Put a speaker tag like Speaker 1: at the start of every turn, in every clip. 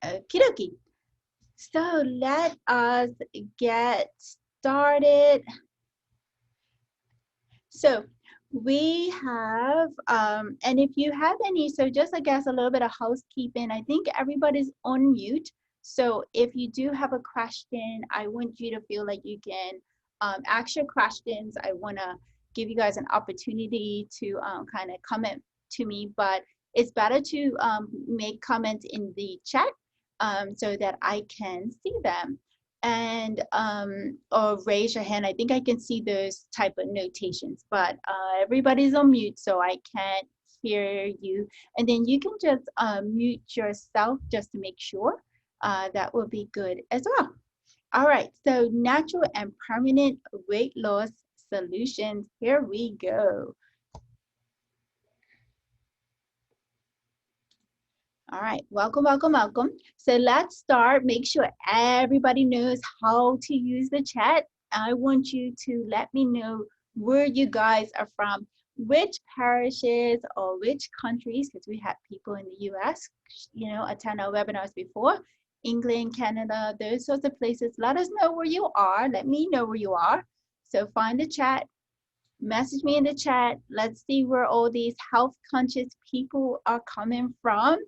Speaker 1: Okie dokie. So let us get started. So we have, and if you have any, so just I guess a little bit of housekeeping. I think everybody's on mute. So if you do have a question, I want you to feel like you can ask your questions. I want to give you guys an opportunity to kind of comment to me, but it's better to make comments in the chat so that I can see them. And or raise your hand. I think I can see those type of notations, but everybody's on mute, so I can't hear you. And then you can just mute yourself just to make sure. That will be good as well. All right, so natural and permanent weight loss solutions. Here we go. All right, welcome, welcome, welcome. So let's start. Make sure everybody knows how to use the chat. I want you to let me know where you guys are from, which parishes or which countries, because we had people in the US, attend our webinars before, England, Canada, those sorts of places. Let us know where you are. Let me know where you are. So find the chat, message me in the chat. Let's see where all these health conscious people are coming from.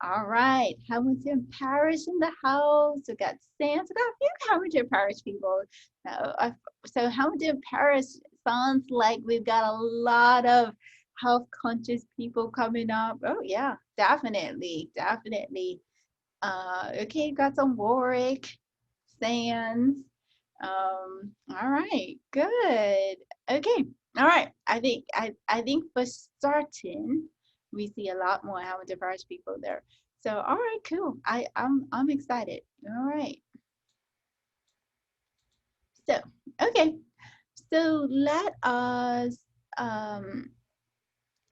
Speaker 1: All right, Hamilton Parish in the house. We got Santa. We got a few Hamilton Parish people. So Hamilton Parish sounds like we've got a lot of health conscious people coming up. Oh yeah, definitely, definitely. Okay, got some Warwick, Sands. All right, good. Okay, all right. I think for starting, we see a lot more Hamilton Parish people there. So all right, cool. I'm excited. All right. So okay. So um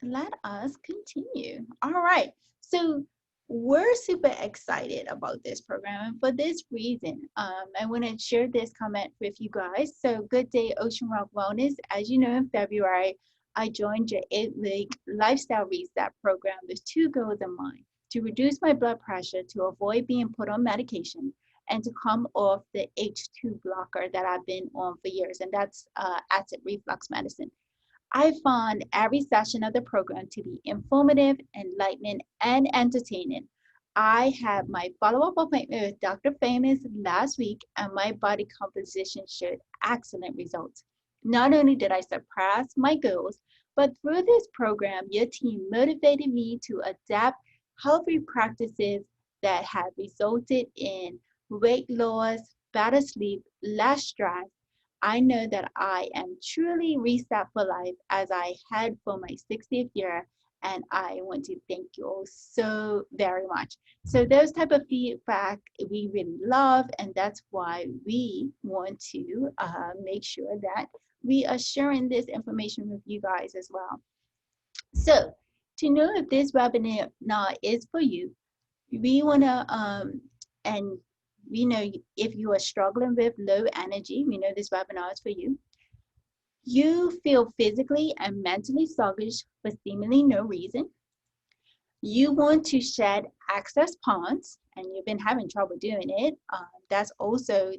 Speaker 1: let us continue. All right. So we're super excited about this program. And for this reason, I want to share this comment with you guys. So Good Day Ocean Rock Wellness. As you know, in February, I joined your 8-week lifestyle reset program with 2 goals in mind: to reduce my blood pressure, to avoid being put on medication, and to come off the H2 blocker that I've been on for years. And that's acid reflux medicine. I found every session of the program to be informative, enlightening, and entertaining. I had my follow-up appointment with Dr. Famous last week, and my body composition showed excellent results. Not only did I surpass my goals, but through this program, your team motivated me to adapt healthy practices that have resulted in weight loss, better sleep, less stress. I know that I am truly reset for life as I head for my 60th year, and I want to thank you all so very much. So those type of feedback we really love, and that's why we want to make sure that we are sharing this information with you guys as well. So to know if this webinar is for you, we want to and we know if you are struggling with low energy, we know this webinar is for you. You feel physically and mentally sluggish for seemingly no reason. You want to shed excess pounds and you've been having trouble doing it. That's also,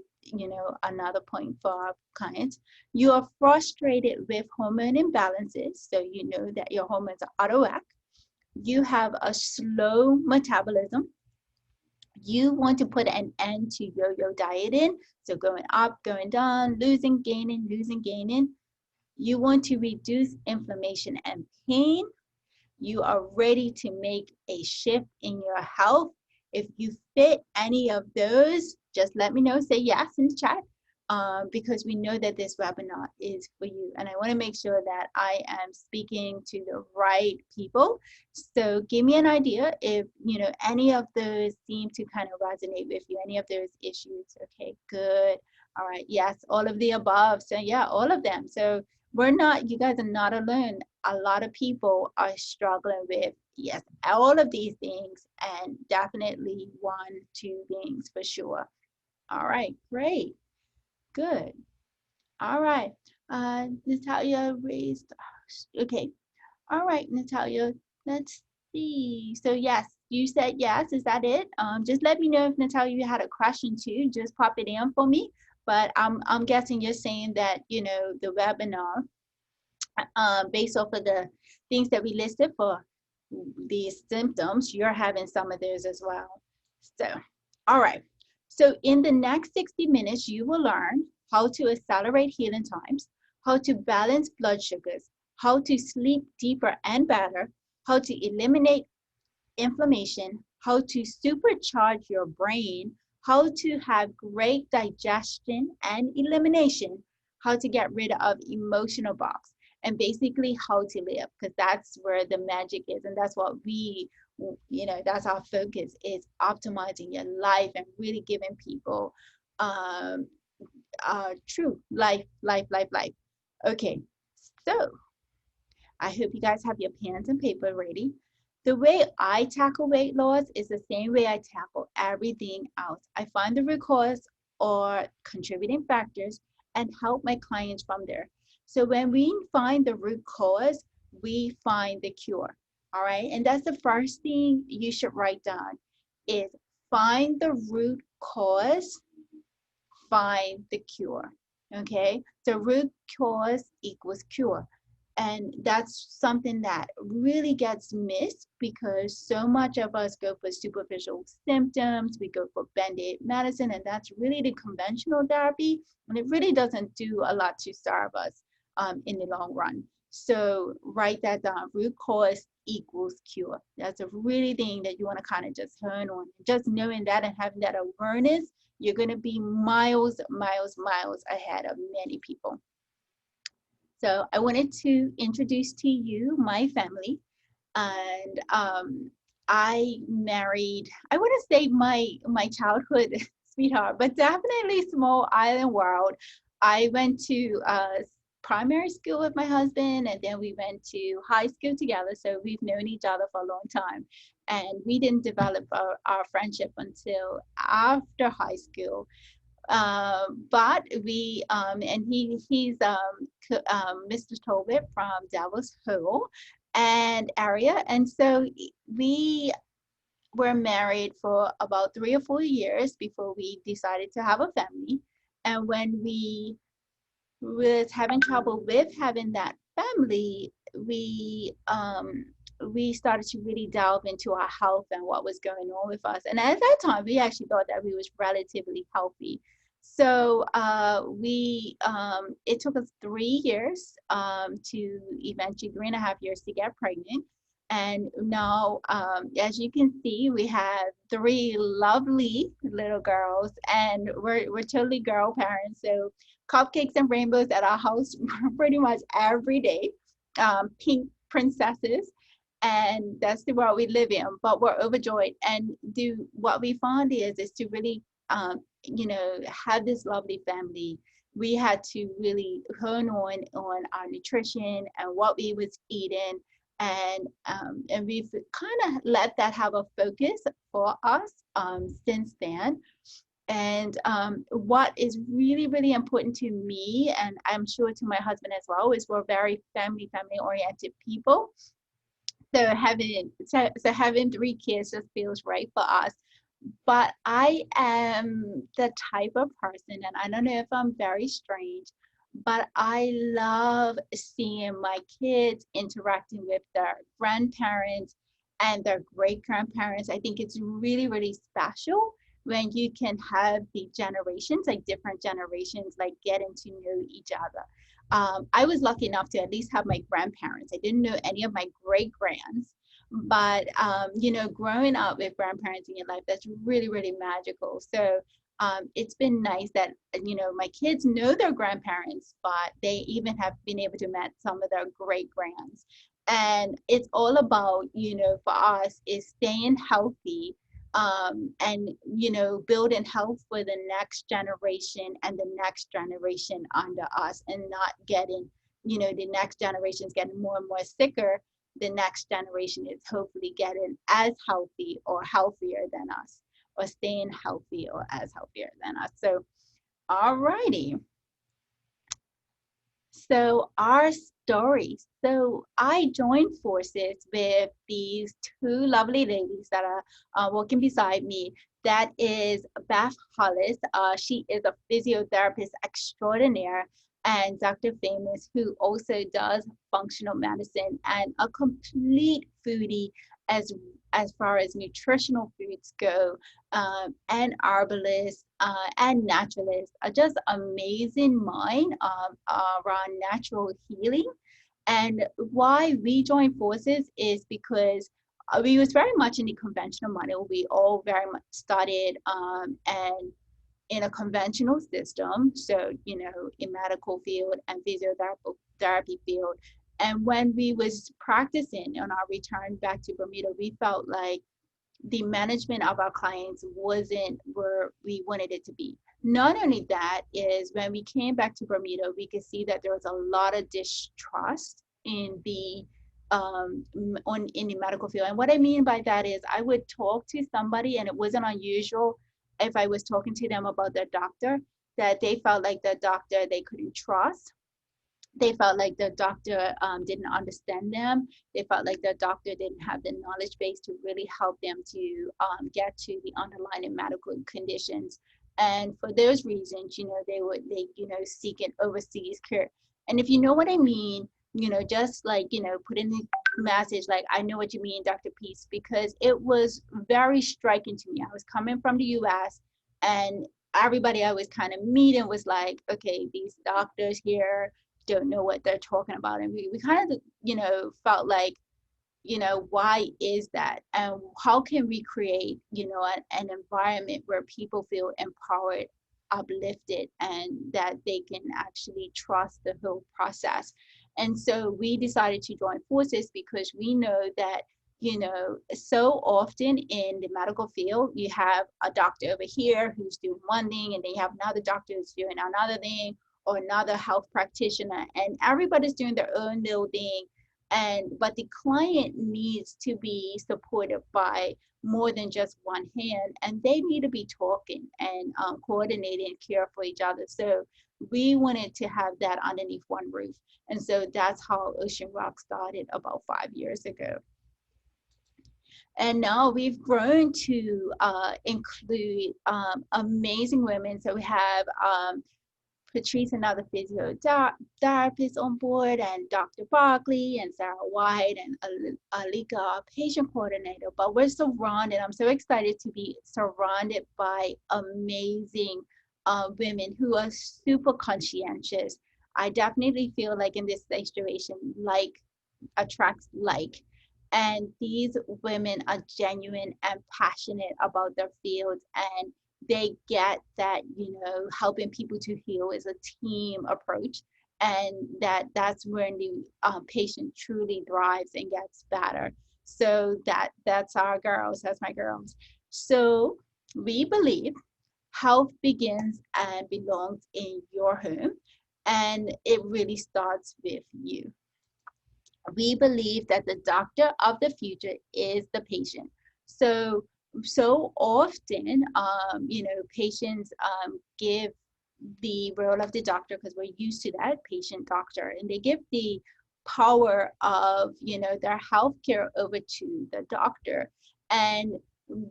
Speaker 1: another point for our clients. You are frustrated with hormone imbalances, so you know that your hormones are out of whack. You have a slow metabolism. You want to put an end to yo-yo dieting, so going up, going down, losing, gaining, losing, gaining. You want to reduce inflammation and pain. You are ready to make a shift in your health. If you fit any of those, just let me know. Say yes in the chat, because we know that this webinar is for you. And I want to make sure that I am speaking to the right people. So give me an idea if, any of those seem to kind of resonate with you, any of those issues. Okay, good. All right. Yes, all of the above. So yeah, all of them. So you guys are not alone. A lot of people are struggling with, yes, all of these things, and definitely 1, 2 things for sure. All right, great. Good. All right. Natalia raised. Okay. All right, Natalia. Let's see. So yes, You said yes. Is that it? Just let me know if Natalia you had a question too. Just pop it in for me. But I'm guessing you're saying that the webinar, based off of the things that we listed for these symptoms, you're having some of those as well. So, all right. So in the next 60 minutes, you will learn how to accelerate healing times, how to balance blood sugars, how to sleep deeper and better, how to eliminate inflammation, how to supercharge your brain, how to have great digestion and elimination, how to get rid of emotional blocks, and basically how to live, because that's where the magic is. And that's what that's our focus, is optimizing your life and really giving people um, true life. Okay, so I hope you guys have your pens and paper ready. The way I tackle weight loss is the same way I tackle everything else. I find the root cause or contributing factors and help my clients from there. So when we find the root cause, we find the cure. All right. And that's the first thing you should write down, is find the root cause, find the cure. Okay. So root cause equals cure. And that's something that really gets missed, because so much of us go for superficial symptoms, we go for band-aid medicine, and that's really the conventional therapy, and it really doesn't do a lot to serve us in the long run. So write that down. Root cause equals cure. That's a really thing that you want to kind of just hone on. Just knowing that and having that awareness, you're going to be miles ahead of many people. So I wanted to introduce to you my family. And I married, I wouldn't say my childhood sweetheart, but definitely small island world. I went to primary school with my husband, and then we went to high school together. So we've known each other for a long time. And we didn't develop our friendship until after high school. But we and he's Mr. Talbot from Devil's Hole and area, and so we were married for about 3 or 4 years before we decided to have a family. And when we was having trouble with having that family, we started to really delve into our health and what was going on with us. And at that time, we actually thought that we was relatively healthy. So it took us 3 years to eventually 3.5 years to get pregnant. And now, as you can see, we have 3 lovely little girls, and we're totally girl parents. So cupcakes and rainbows at our house pretty much every day, pink princesses, and that's the world we live in. But we're overjoyed, and what we found is to really have this lovely family. We had to really hone on our nutrition and what we was eating, and we've kind of let that have a focus for us since then. And what is really, really important to me, and I'm sure to my husband as well, is we're very family oriented people. So having 3 kids just feels right for us. But I am the type of person, and I don't know if I'm very strange, but I love seeing my kids interacting with their grandparents and their great grandparents. I think it's really, really special when you can have the generations, like different generations, like getting to know each other. I was lucky enough to at least have my grandparents. I didn't know any of my great grands, but growing up with grandparents in your life, that's really, really magical. So it's been nice that my kids know their grandparents, but they even have been able to meet some of their great grands. And it's all about, for us, is staying healthy, and building health for the next generation and the next generation under us, and not getting the next generation is getting more and more sicker. The next generation is hopefully getting as healthy or healthier than us, or staying healthy or as healthier than us. So alrighty, So our stories. So I joined forces with these two lovely ladies that are working beside me. That is Beth Hollis. She is a physiotherapist extraordinaire, and Dr. Famous, who also does functional medicine and a complete foodie as as far as nutritional foods go, and herbalist and naturalist, are just amazing mind around natural healing. And why we joined forces is because we was very much in the conventional model. We all very much started and in a conventional system, so in medical field and physiotherapy field. And when we was practicing on our return back to Bermuda, we felt like the management of our clients wasn't where we wanted it to be. Not only that, is when we came back to Bermuda, we could see that there was a lot of distrust in the in the medical field. And what I mean by that is I would talk to somebody, and it wasn't unusual if I was talking to them about their doctor, that they felt like the doctor they couldn't trust. They felt like the doctor didn't understand them. They felt like the doctor didn't have the knowledge base to really help them to get to the underlying medical conditions. And for those reasons, they seek an overseas care. And if you know what I mean, just like, put in the message, like, I know what you mean, Dr. Peets, because it was very striking to me. I was coming from the US, and everybody I was kind of meeting was like, okay, these doctors here don't know what they're talking about. And we kind of, felt like, why is that? And how can we create, an environment where people feel empowered, uplifted, and that they can actually trust the whole process? And so we decided to join forces because we know that, so often in the medical field, you have a doctor over here who's doing one thing, and then you have another doctor who's doing another thing, or another health practitioner, and everybody's doing their own little thing. And but the client needs to be supported by more than just one hand, and they need to be talking and coordinating and care for each other. So we wanted to have that underneath one roof, and so that's how Ocean Rock started about 5 years ago. And now we've grown to include amazing women. So we have Patrice, another physiotherapist on board, and Dr. Barkley, and Sarah White, and Alika, our patient coordinator. But we're surrounded, I'm so excited to be surrounded by amazing women who are super conscientious. I definitely feel like in this situation, like attracts like. And these women are genuine and passionate about their fields, and they get that, helping people to heal is a team approach, and that's when the patient truly thrives and gets better. So that's our girls. That's my girls. So we believe health begins and belongs in your home, and it really starts with you. We believe that the doctor of the future is the patient. So often, patients give the role of the doctor, because we're used to that patient doctor, and they give the power of, their healthcare over to the doctor. And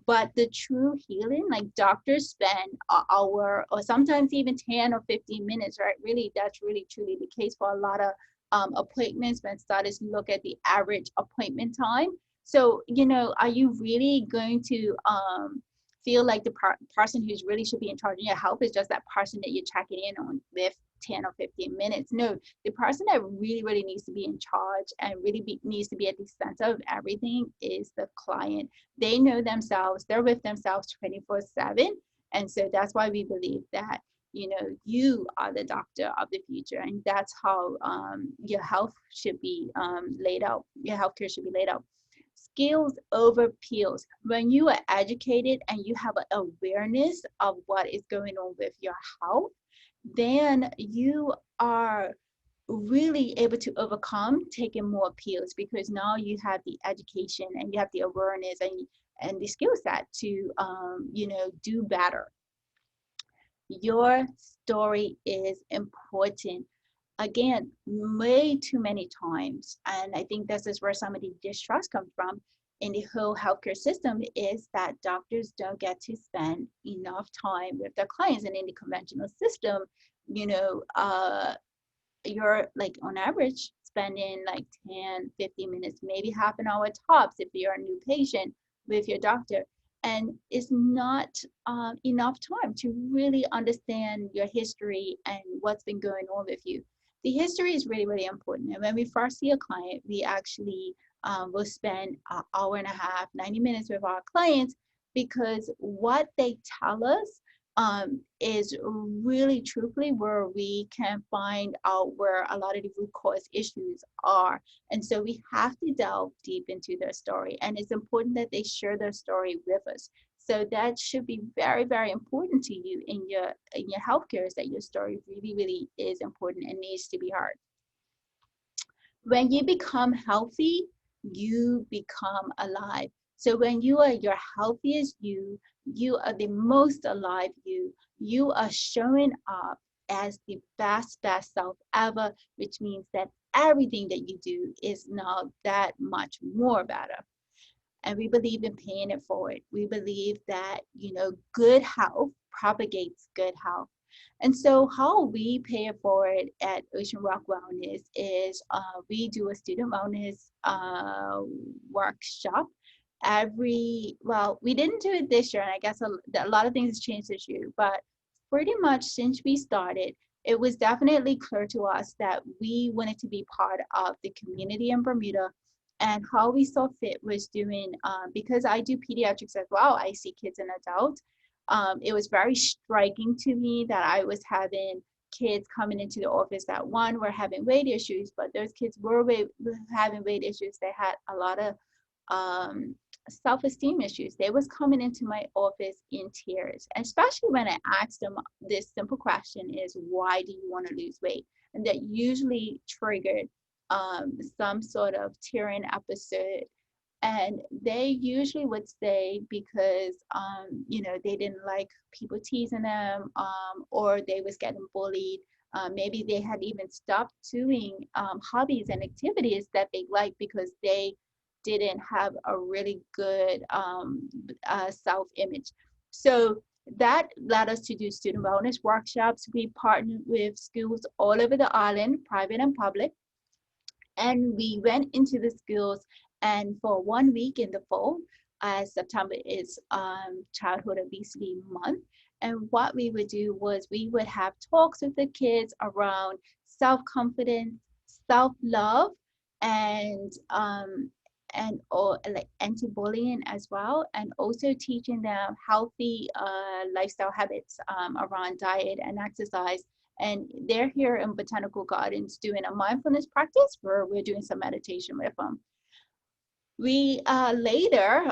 Speaker 1: but the true healing, like, doctors spend an hour or sometimes even 10 or 15 minutes, right? Really, that's really truly the case for a lot of appointments. When studies look at the average appointment time. So, are you really going to feel like the person who's really should be in charge of your health is just that person that you're checking in on with 10 or 15 minutes? No, the person that really, really needs to be in charge and really needs to be at the center of everything is the client. They know themselves, they're with themselves 24/7. And so that's why we believe that, you are the doctor of the future, and that's how your health should be laid out. Your healthcare should be laid out. Skills over pills. When you are educated and you have an awareness of what is going on with your health, then you are really able to overcome taking more pills, because now you have the education and you have the awareness and the skill set to do better. Your story is important. again, way too many times. And I think this is where some of the distrust comes from in the whole healthcare system, is that doctors don't get to spend enough time with their clients. And in the conventional system, you know, you're like on average spending like 10, 15 minutes, maybe half an hour tops if you're a new patient with your doctor. And it's not enough time to really understand your history and what's been going on with you. The history is really, really important. And when we first see a client, we actually will spend an hour and a half, 90 minutes with our clients, because what they tell us is really truthfully where we can find out where a lot of the root cause issues are. And so we have to delve deep into their story. And it's important that they share their story with us. So that should be very, very important to you in your healthcare, is that your story really, really is important and needs to be heard. When you become healthy, you become alive. So when you are your healthiest you are the most alive you are showing up as the best self ever, which means that everything that you do is now that much more better. And we believe in paying it forward. We believe that, good health propagates good health. And so how we pay it forward at Ocean Rock Wellness is we do a student wellness workshop well, we didn't do it this year, and I guess a lot of things have changed this year, but pretty much since we started, it was definitely clear to us that we wanted to be part of the community in Bermuda. And how we saw fit was doing, because I do pediatrics as well, I see kids and adults. It was very striking to me that I was having kids coming into the office that, one, were having weight issues, but those kids were having weight issues. They had a lot of um, self-esteem issues. They was coming into my office in tears, and especially when I asked them this simple question is, why do you want to lose weight? And that usually triggered some sort of tearing episode. And they usually would say because they didn't like people teasing them, or they was getting bullied. Maybe they had even stopped doing hobbies and activities that they liked because they didn't have a really good self-image. So that led us to do student wellness workshops. We partnered with schools all over the island, private and public, and we went into the schools. And for 1 week in the fall, September is childhood obesity month, and what we would do was we would have talks with the kids around self-confidence, self-love, and or like anti-bullying as well, and also teaching them healthy lifestyle habits around diet and exercise. And they're here in Botanical Gardens doing a mindfulness practice where we're doing some meditation with them. We later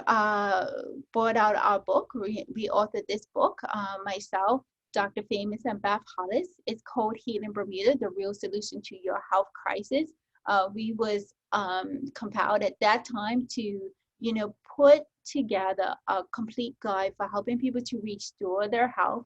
Speaker 1: brought out our book. We authored this book, myself, Dr. Famous, and Beth Hollis. It's called Healing Bermuda, The Real Solution to Your Health Crisis. We was compelled at that time to, put together a complete guide for helping people to restore their health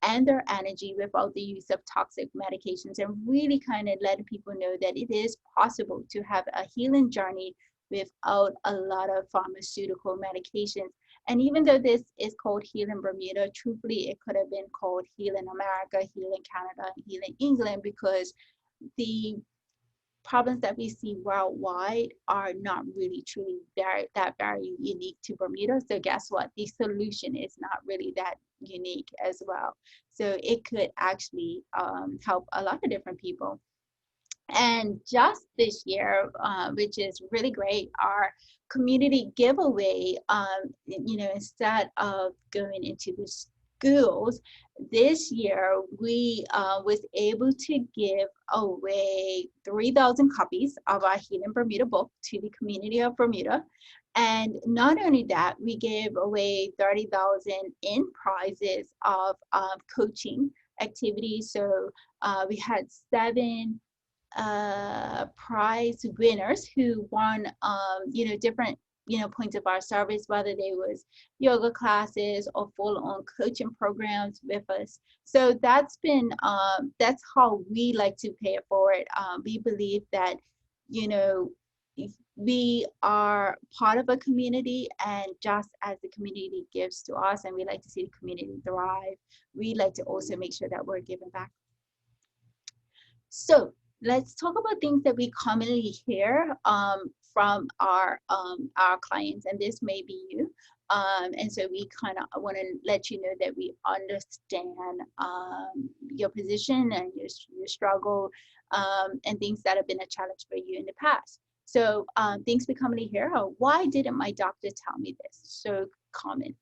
Speaker 1: and their energy without the use of toxic medications, and really kind of letting people know that it is possible to have a healing journey without a lot of pharmaceutical medications. And even though this is called Healing Bermuda, truthfully, it could have been called Healing America, Healing Canada, and Healing England, because the problems that we see worldwide are not really truly very unique to Bermuda. So guess what? The solution is not really that unique as well. So it could actually help a lot of different people. And just this year, which is really great, our community giveaway, instead of going into the schools, this year we was able to give away 3,000 copies of our Healing Bermuda book to the community of Bermuda. And not only that, we gave away 30,000 in prizes of coaching activities. So we had 7 prize winners who won different points of our service, whether they was yoga classes or full-on coaching programs with us. So that's been that's how we like to pay it forward. We believe that, you know, we are part of a community, and just as the community gives to us and we like to see the community thrive, we like to also make sure that we're giving back. So let's talk about things that we commonly hear from our clients, and this may be you. And so we kind of want to let you know that we understand your position and your struggle, and things that have been a challenge for you in the past. So things we commonly hear are, why didn't my doctor tell me this? So common.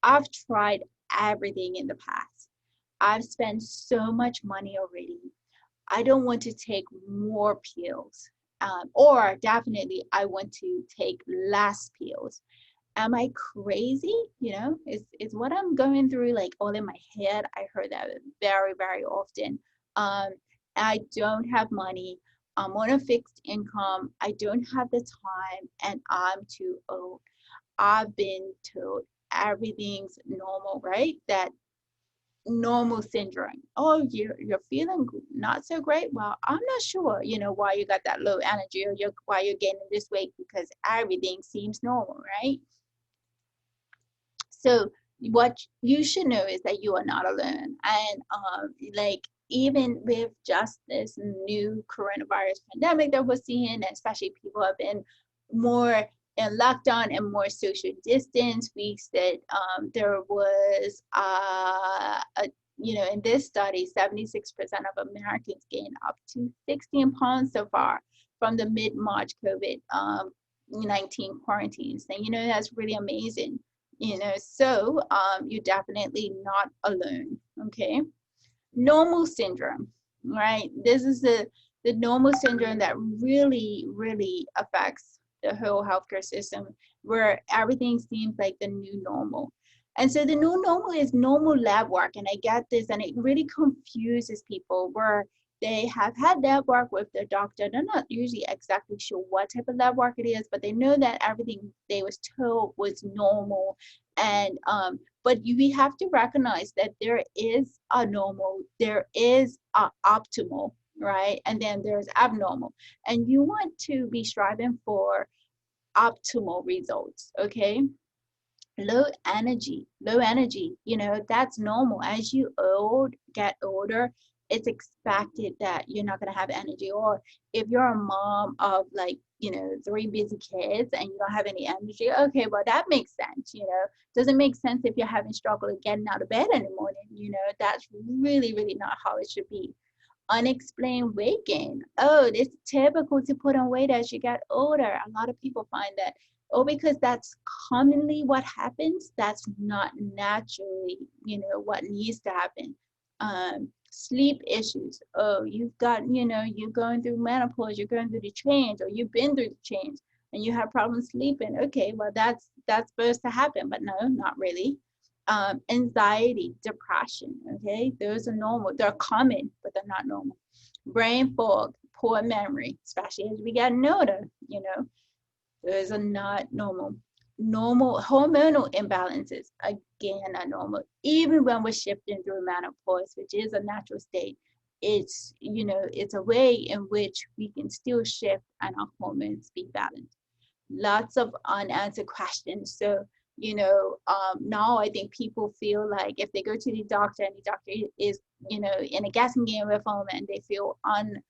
Speaker 1: I've tried everything in the past. I've spent so much money already. I don't want to take more pills. Or definitely I want to take less pills. Am I crazy? Is what I'm going through like all in my head? I heard that very, very often. I don't have money. I'm on a fixed income. I don't have the time, and I'm too old. I've been told everything's normal, right? That normal syndrome. Oh, you're feeling not so great. Well, I'm not sure, why you got that low energy, or why you're gaining this weight, because everything seems normal, right? So what you should know is that you are not alone. And like, even with just this new coronavirus pandemic that we're seeing, especially people have been more in lockdown and more social distance. We said there was in this study, 76% of Americans gained up to 16 pounds so far from the mid-March COVID-19 quarantines. And that's really amazing. So you're definitely not alone. Okay. Normal syndrome, right? This is the normal syndrome that really, really affects the whole healthcare system, where everything seems like the new normal. And so the new normal is normal lab work. And I get this, and it really confuses people, where they have had lab work with their doctor. They're not usually exactly sure what type of lab work it is, but they know that everything they was told was normal. And but we have to recognize that there is a normal, there is a optimal, right? And then there's abnormal. And you want to be striving for optimal results, okay? Low energy, that's normal. As you get older, it's expected that you're not going to have energy. Or if you're a mom of 3 busy kids and you don't have any energy, okay, well, that makes sense. Doesn't make sense if you're having struggle getting out of bed in the morning. That's really, really not how it should be. Unexplained weight gain. Oh, it's typical to put on weight as you get older. A lot of people find that, because that's commonly what happens, that's not naturally, what needs to happen. Sleep issues. Oh, you've got, you're going through menopause, you're going through the change, or you've been through the change and you have problems sleeping. Okay, well, that's supposed to happen, but no, not really. Anxiety, depression, okay? Those are normal. They're common, but they're not normal. Brain fog, poor memory, especially as we get older, those are not normal. Normal hormonal imbalances, again, are normal. Even when we're shifting through menopause, which is a natural state, it's, it's a way in which we can still shift and our hormones be balanced. Lots of unanswered questions. So, now I think people feel like if they go to the doctor and the doctor is, in a guessing game with them, and they feel unsure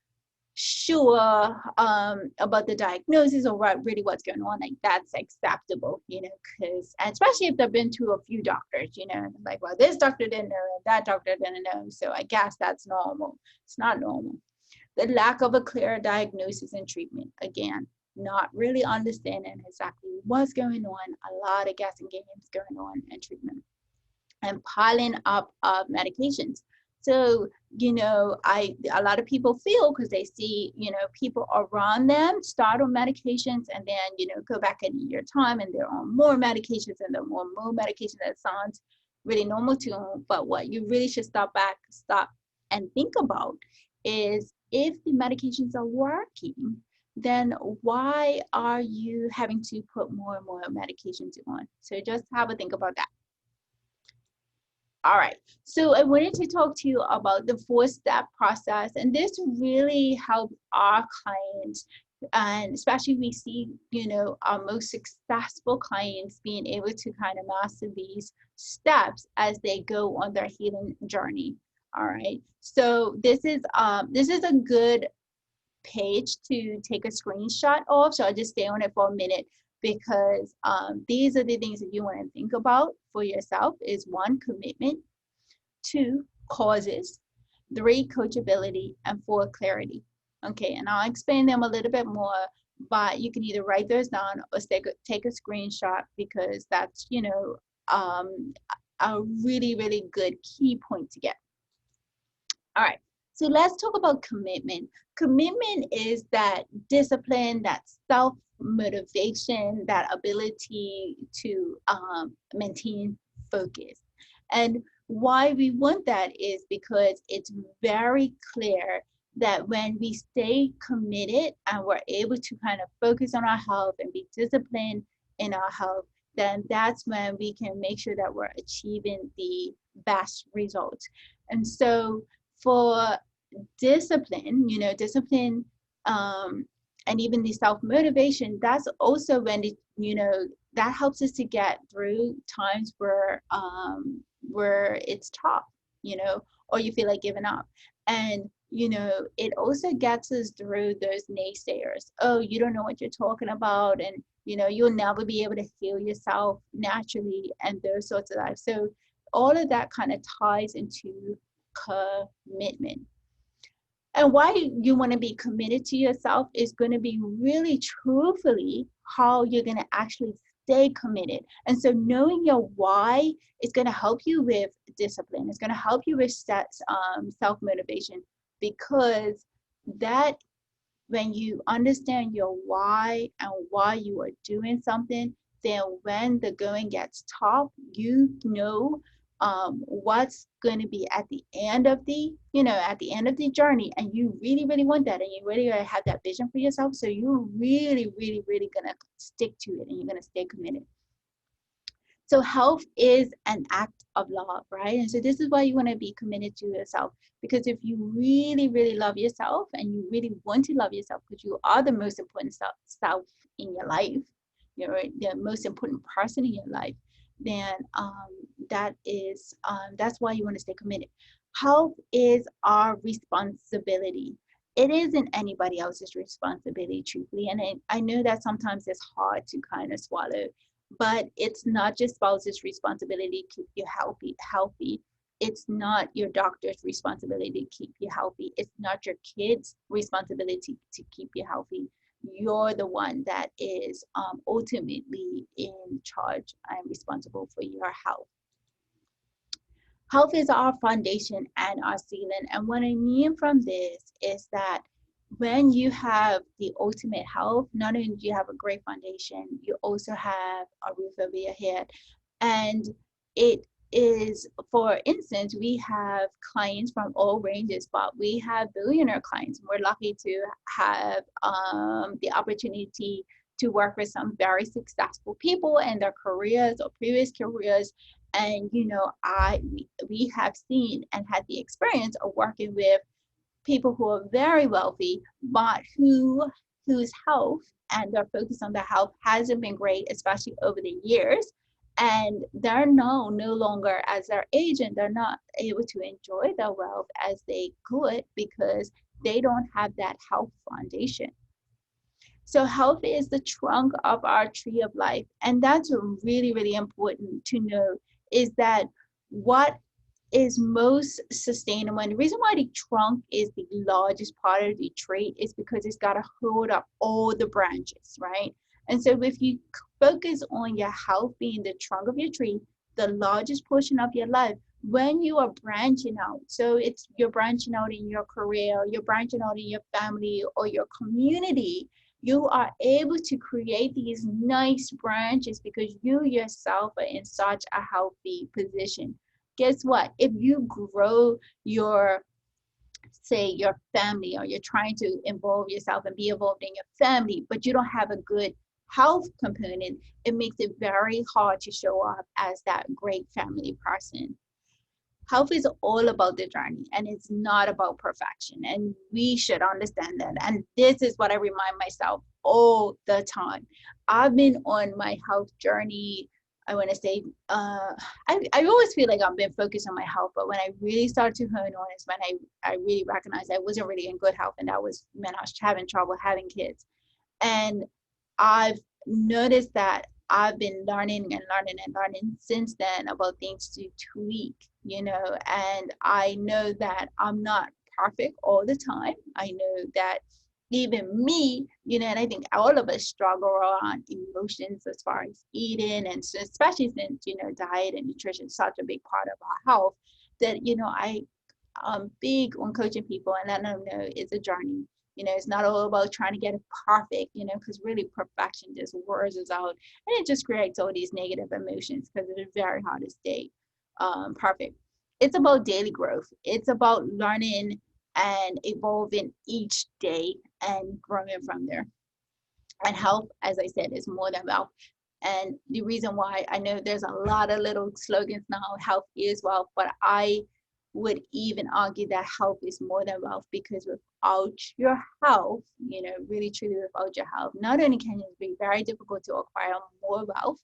Speaker 1: about the diagnosis or what's going on, like, that's acceptable, because, and especially if they've been to a few doctors, like, well, this doctor didn't know, that doctor didn't know, so I guess that's normal. It's not normal. The lack of a clear diagnosis and treatment, again, not really understanding exactly what's going on, a lot of guessing games going on in treatment, and piling up of medications. So, a lot of people feel, because they see, people around them start on medications and then, go back in a year time and they're on more medications and they're on more medications. That sounds really normal to them. But what you really should stop and think about is, if the medications are working, then why are you having to put more and more medications on? So just have a think about that. All right, so I wanted to talk to you about the 4-step process, and this really helps our clients, and especially we see, our most successful clients being able to kind of master these steps as they go on their healing journey. All right, so this is a good page to take a screenshot of. So I'll just stay on it for a minute because these are the things that you want to think about for yourself. Is 1, commitment; 2, causes; 3, coachability; and 4, clarity. Okay, and I'll explain them a little bit more, but you can either write those down or take a screenshot because that's, a really, really good key point to get. All right, so let's talk about commitment. Commitment is that discipline, that self motivation, that ability to maintain focus. And why we want that is because it's very clear that when we stay committed and we're able to kind of focus on our health and be disciplined in our health, then that's when we can make sure that we're achieving the best results. And so for discipline, and even the self-motivation, that's also when that helps us to get through times where it's tough, or you feel like giving up. And it also gets us through those naysayers. Oh, you don't know what you're talking about, and you'll never be able to heal yourself naturally, and those sorts of life. So all of that kind of ties into commitment. And why you want to be committed to yourself is going to be really truthfully how you're going to actually stay committed. And so knowing your why is going to help you with discipline. It's going to help you with self-motivation, because that when you understand your why and why you are doing something, then when the going gets tough, what's going to be at the end of the journey, and you really, really want that, and you really have that vision for yourself. So you're really, really, really going to stick to it, and you're going to stay committed. So health is an act of love, right? And so this is why you want to be committed to yourself, because if you really, really love yourself and you really want to love yourself, because you are the most important self in your life, you're the most important person in your life, then that's why you want to stay committed. Health is our responsibility. It isn't anybody else's responsibility, truthfully. And I know that sometimes it's hard to kind of swallow, but it's not just spouse's responsibility to keep you healthy. It's not your doctor's responsibility to keep you healthy. It's not your kids' responsibility to keep you healthy. You're the one that is ultimately in charge and responsible for your health. Health is our foundation and our ceiling. And what I mean from this is that when you have the ultimate health, not only do you have a great foundation, you also have a roof over your head. And it is, for instance, we have clients from all ranges, but we have billionaire clients. We're lucky to have the opportunity to work with some very successful people in their careers or previous careers. And we have seen and had the experience of working with people who are very wealthy, but whose health and their focus on their health hasn't been great, especially over the years. And they're no longer, as they're aging, they're not able to enjoy their wealth as they could because they don't have that health foundation. So health is the trunk of our tree of life. And that's really, really important to know, is that what is most sustainable. And the reason why the trunk is the largest part of the tree is because it's got to hold up all the branches, right? And so if you focus on your health being the trunk of your tree, the largest portion of your life, when you are branching out, so you're branching out in your career, you're branching out in your family or your community, you are able to create these nice branches because you yourself are in such a healthy position. Guess what? If you grow your say your family, or you're trying to involve yourself and be involved in your family, but you don't have a good health component, it makes it very hard to show up as that great family person. Health is all about the journey, and it's not about perfection, and we should understand that. And this is what I remind myself all the time. I've been on my health journey, I want to say, I always feel like I've been focused on my health, but when I really started to hone on is when I really recognized I wasn't really in good health, and that was when I was having trouble having kids. And I've noticed that I've been learning and learning and learning since then about things to tweak, and I know that I'm not perfect all the time. I know that even me, and I think all of us struggle around emotions as far as eating, and so especially since, diet and nutrition is such a big part of our health, that, I'm big on coaching people and letting them know it's a journey. It's not all about trying to get it perfect, because really perfection just wears us out, and it just creates all these negative emotions because it's very hard to stay perfect. It's about daily growth. It's about learning and evolving each day and growing from there. And health, as I said, is more than wealth. And the reason why, I know there's a lot of little slogans now, health is wealth, but I would even argue that health is more than wealth, because without your health, really truly without your health, not only can it be very difficult to acquire more wealth,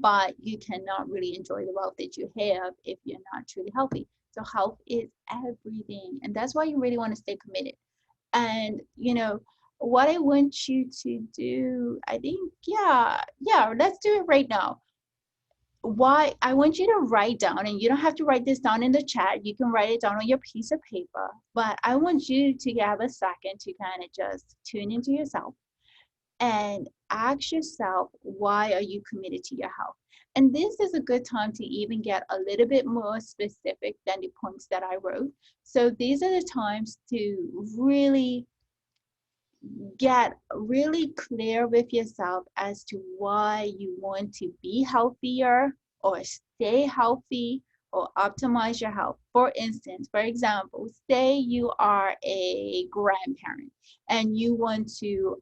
Speaker 1: but you cannot really enjoy the wealth that you have if you're not truly healthy. So health is everything. And that's why you really want to stay committed. And, what I want you to do, I think, yeah, let's do it right now. Why I want you to write down, and you don't have to write this down in the chat, you can write it down on your piece of paper, but I want you to have a second to kind of just tune into yourself and ask yourself, why are you committed to your health? And this is a good time to even get a little bit more specific than the points that I wrote. So these are the times to really get really clear with yourself as to why you want to be healthier or stay healthy or optimize your health. For instance, for example, say you are a grandparent and you want to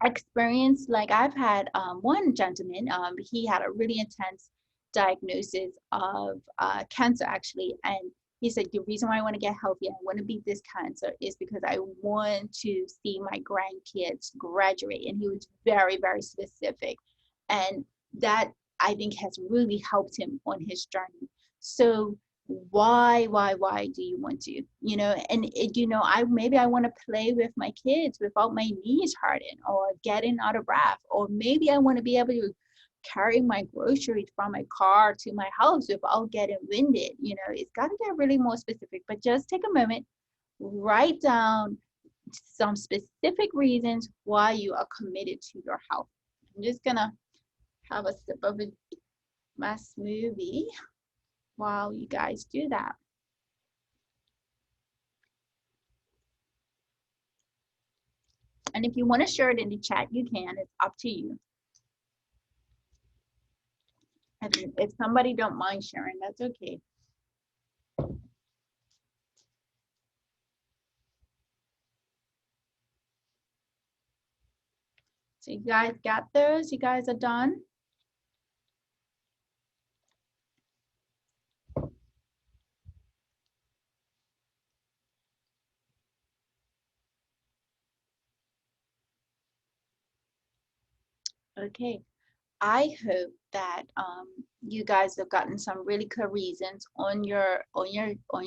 Speaker 1: experience, like I've had one gentleman, he had a really intense diagnosis of cancer actually, and he said the reason why I want to get healthy, I want to beat this cancer, is because I want to see my grandkids graduate. And he was very, very specific, and that, I think, has really helped him on his journey. So why do you want to, and I maybe I want to play with my kids without my knees hurting or getting out of breath, or maybe I want to be able to carry my groceries from my car to my house without getting winded. It's got to get really more specific, but just take a moment, write down some specific reasons why you are committed to your health. I'm just gonna have a sip of my smoothie while you guys do that. And if you want to share it in the chat, you can. It's up to you. And if somebody don't mind sharing, that's okay. So you guys got those? You guys are done? Okay. I hope that you guys have gotten some really clear reasons on your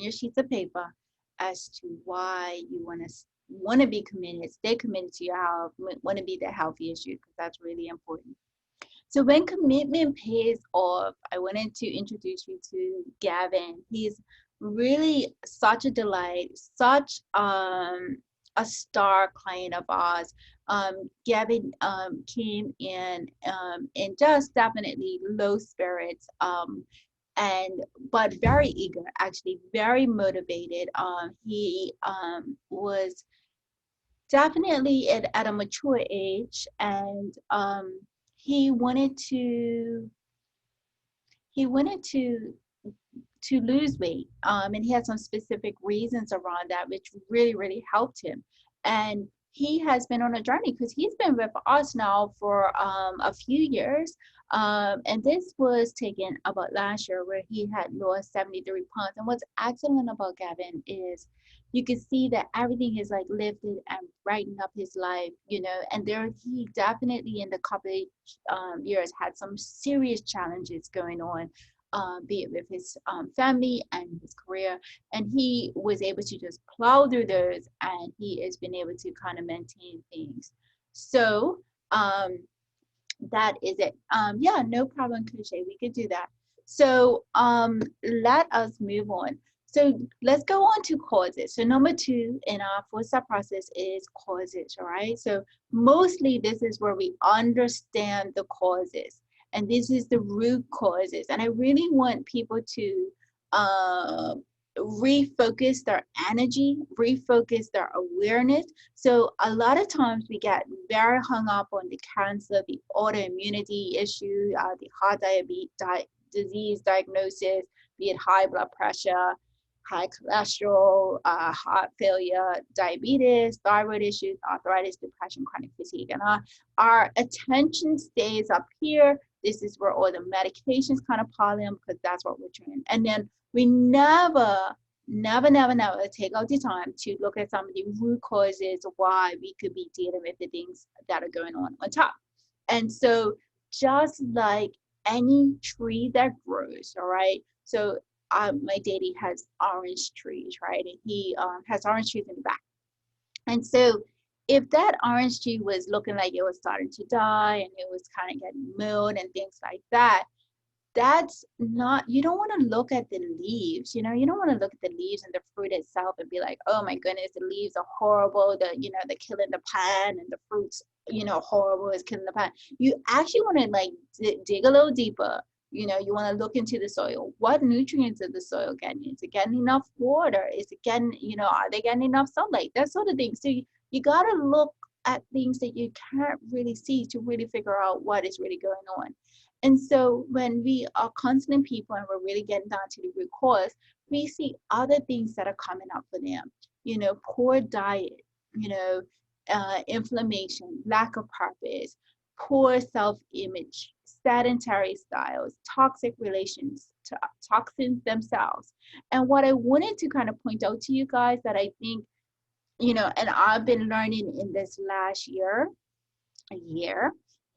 Speaker 1: sheets of paper as to why you want to be committed, stay committed to your health, want to be the healthiest you, because that's really important. So when commitment pays off, I wanted to introduce you to Gavin. He's really such a delight, such a star client of ours. Gavin came in just definitely low spirits, but very eager, actually very motivated. He was definitely at a mature age, and he wanted to to lose weight. And he had some specific reasons around that, which really helped him. And he has been on a journey because he's been with us now for a few years. And this was taken about last year, where he had lost 73 pounds. And what's excellent about Gavin is you can see that everything is like lifted and brightened up his life, you know. And there, he definitely in the couple of years had some serious challenges going on, be it with his family and his career. And he was able to just plow through those, and he has been able to kind of maintain things. So that is it. Yeah, no problem, Cliche. We could do that. So let us move on. So let's go on to causes. So number 2 in our 4-step process is causes, all right? So mostly this is where we understand the causes, and this is the root causes. And I really want people to refocus their energy, refocus their awareness. So a lot of times we get very hung up on the cancer, the autoimmunity issue, the heart disease diagnosis, be it high blood pressure, high cholesterol, heart failure, diabetes, thyroid issues, arthritis, depression, chronic fatigue. And our attention stays up here. This is where all the medications kind of pile in, because that's what we're trained. And then we never take out the time to look at some of the root causes why we could be dealing with the things that are going on top. And so just like any tree that grows, all right? So my daddy has orange trees, right? And he has orange trees in the back. And so if that orange tree was looking like it was starting to die and it was kind of getting mold and things like that, that's not, you don't want to look at the leaves, you know, you don't want to look at the leaves and the fruit itself and be like, oh my goodness, the leaves are horrible, they're killing the plant, and the fruits, horrible, is killing the plant. You actually want to like dig a little deeper. You want to look into the soil. What nutrients is the soil getting? Is it getting enough water? Is it getting, are they getting enough sunlight? That sort of thing. So you got to look at things that you can't really see to really figure out what is really going on. And so when we are consulting people and we're really getting down to the root cause, we see other things that are coming up for them. Poor diet, inflammation, lack of purpose, poor self-image, sedentary styles, toxic relations, toxins themselves. And what I wanted to kind of point out to you guys that I think, and I've been learning in this last year,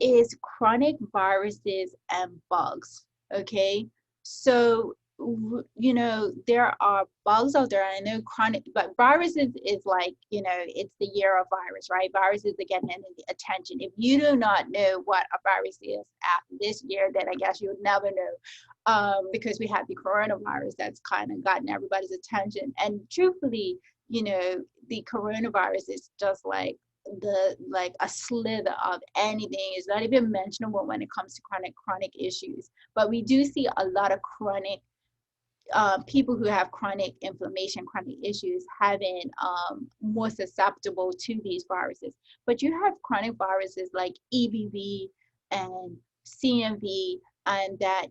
Speaker 1: is chronic viruses and bugs. Okay, so there are bugs out there. I know chronic, but viruses is like, it's the year of virus, right? Viruses are getting the attention. If you do not know what a virus is after this year, then I guess you would never know, because we have the coronavirus that's kind of gotten everybody's attention. And truthfully, the coronavirus is just like a slither of anything. It's not even mentionable when it comes to chronic issues. But we do see a lot of chronic people who have chronic inflammation, chronic issues, having more susceptible to these viruses. But you have chronic viruses like EBV and CMV, and that,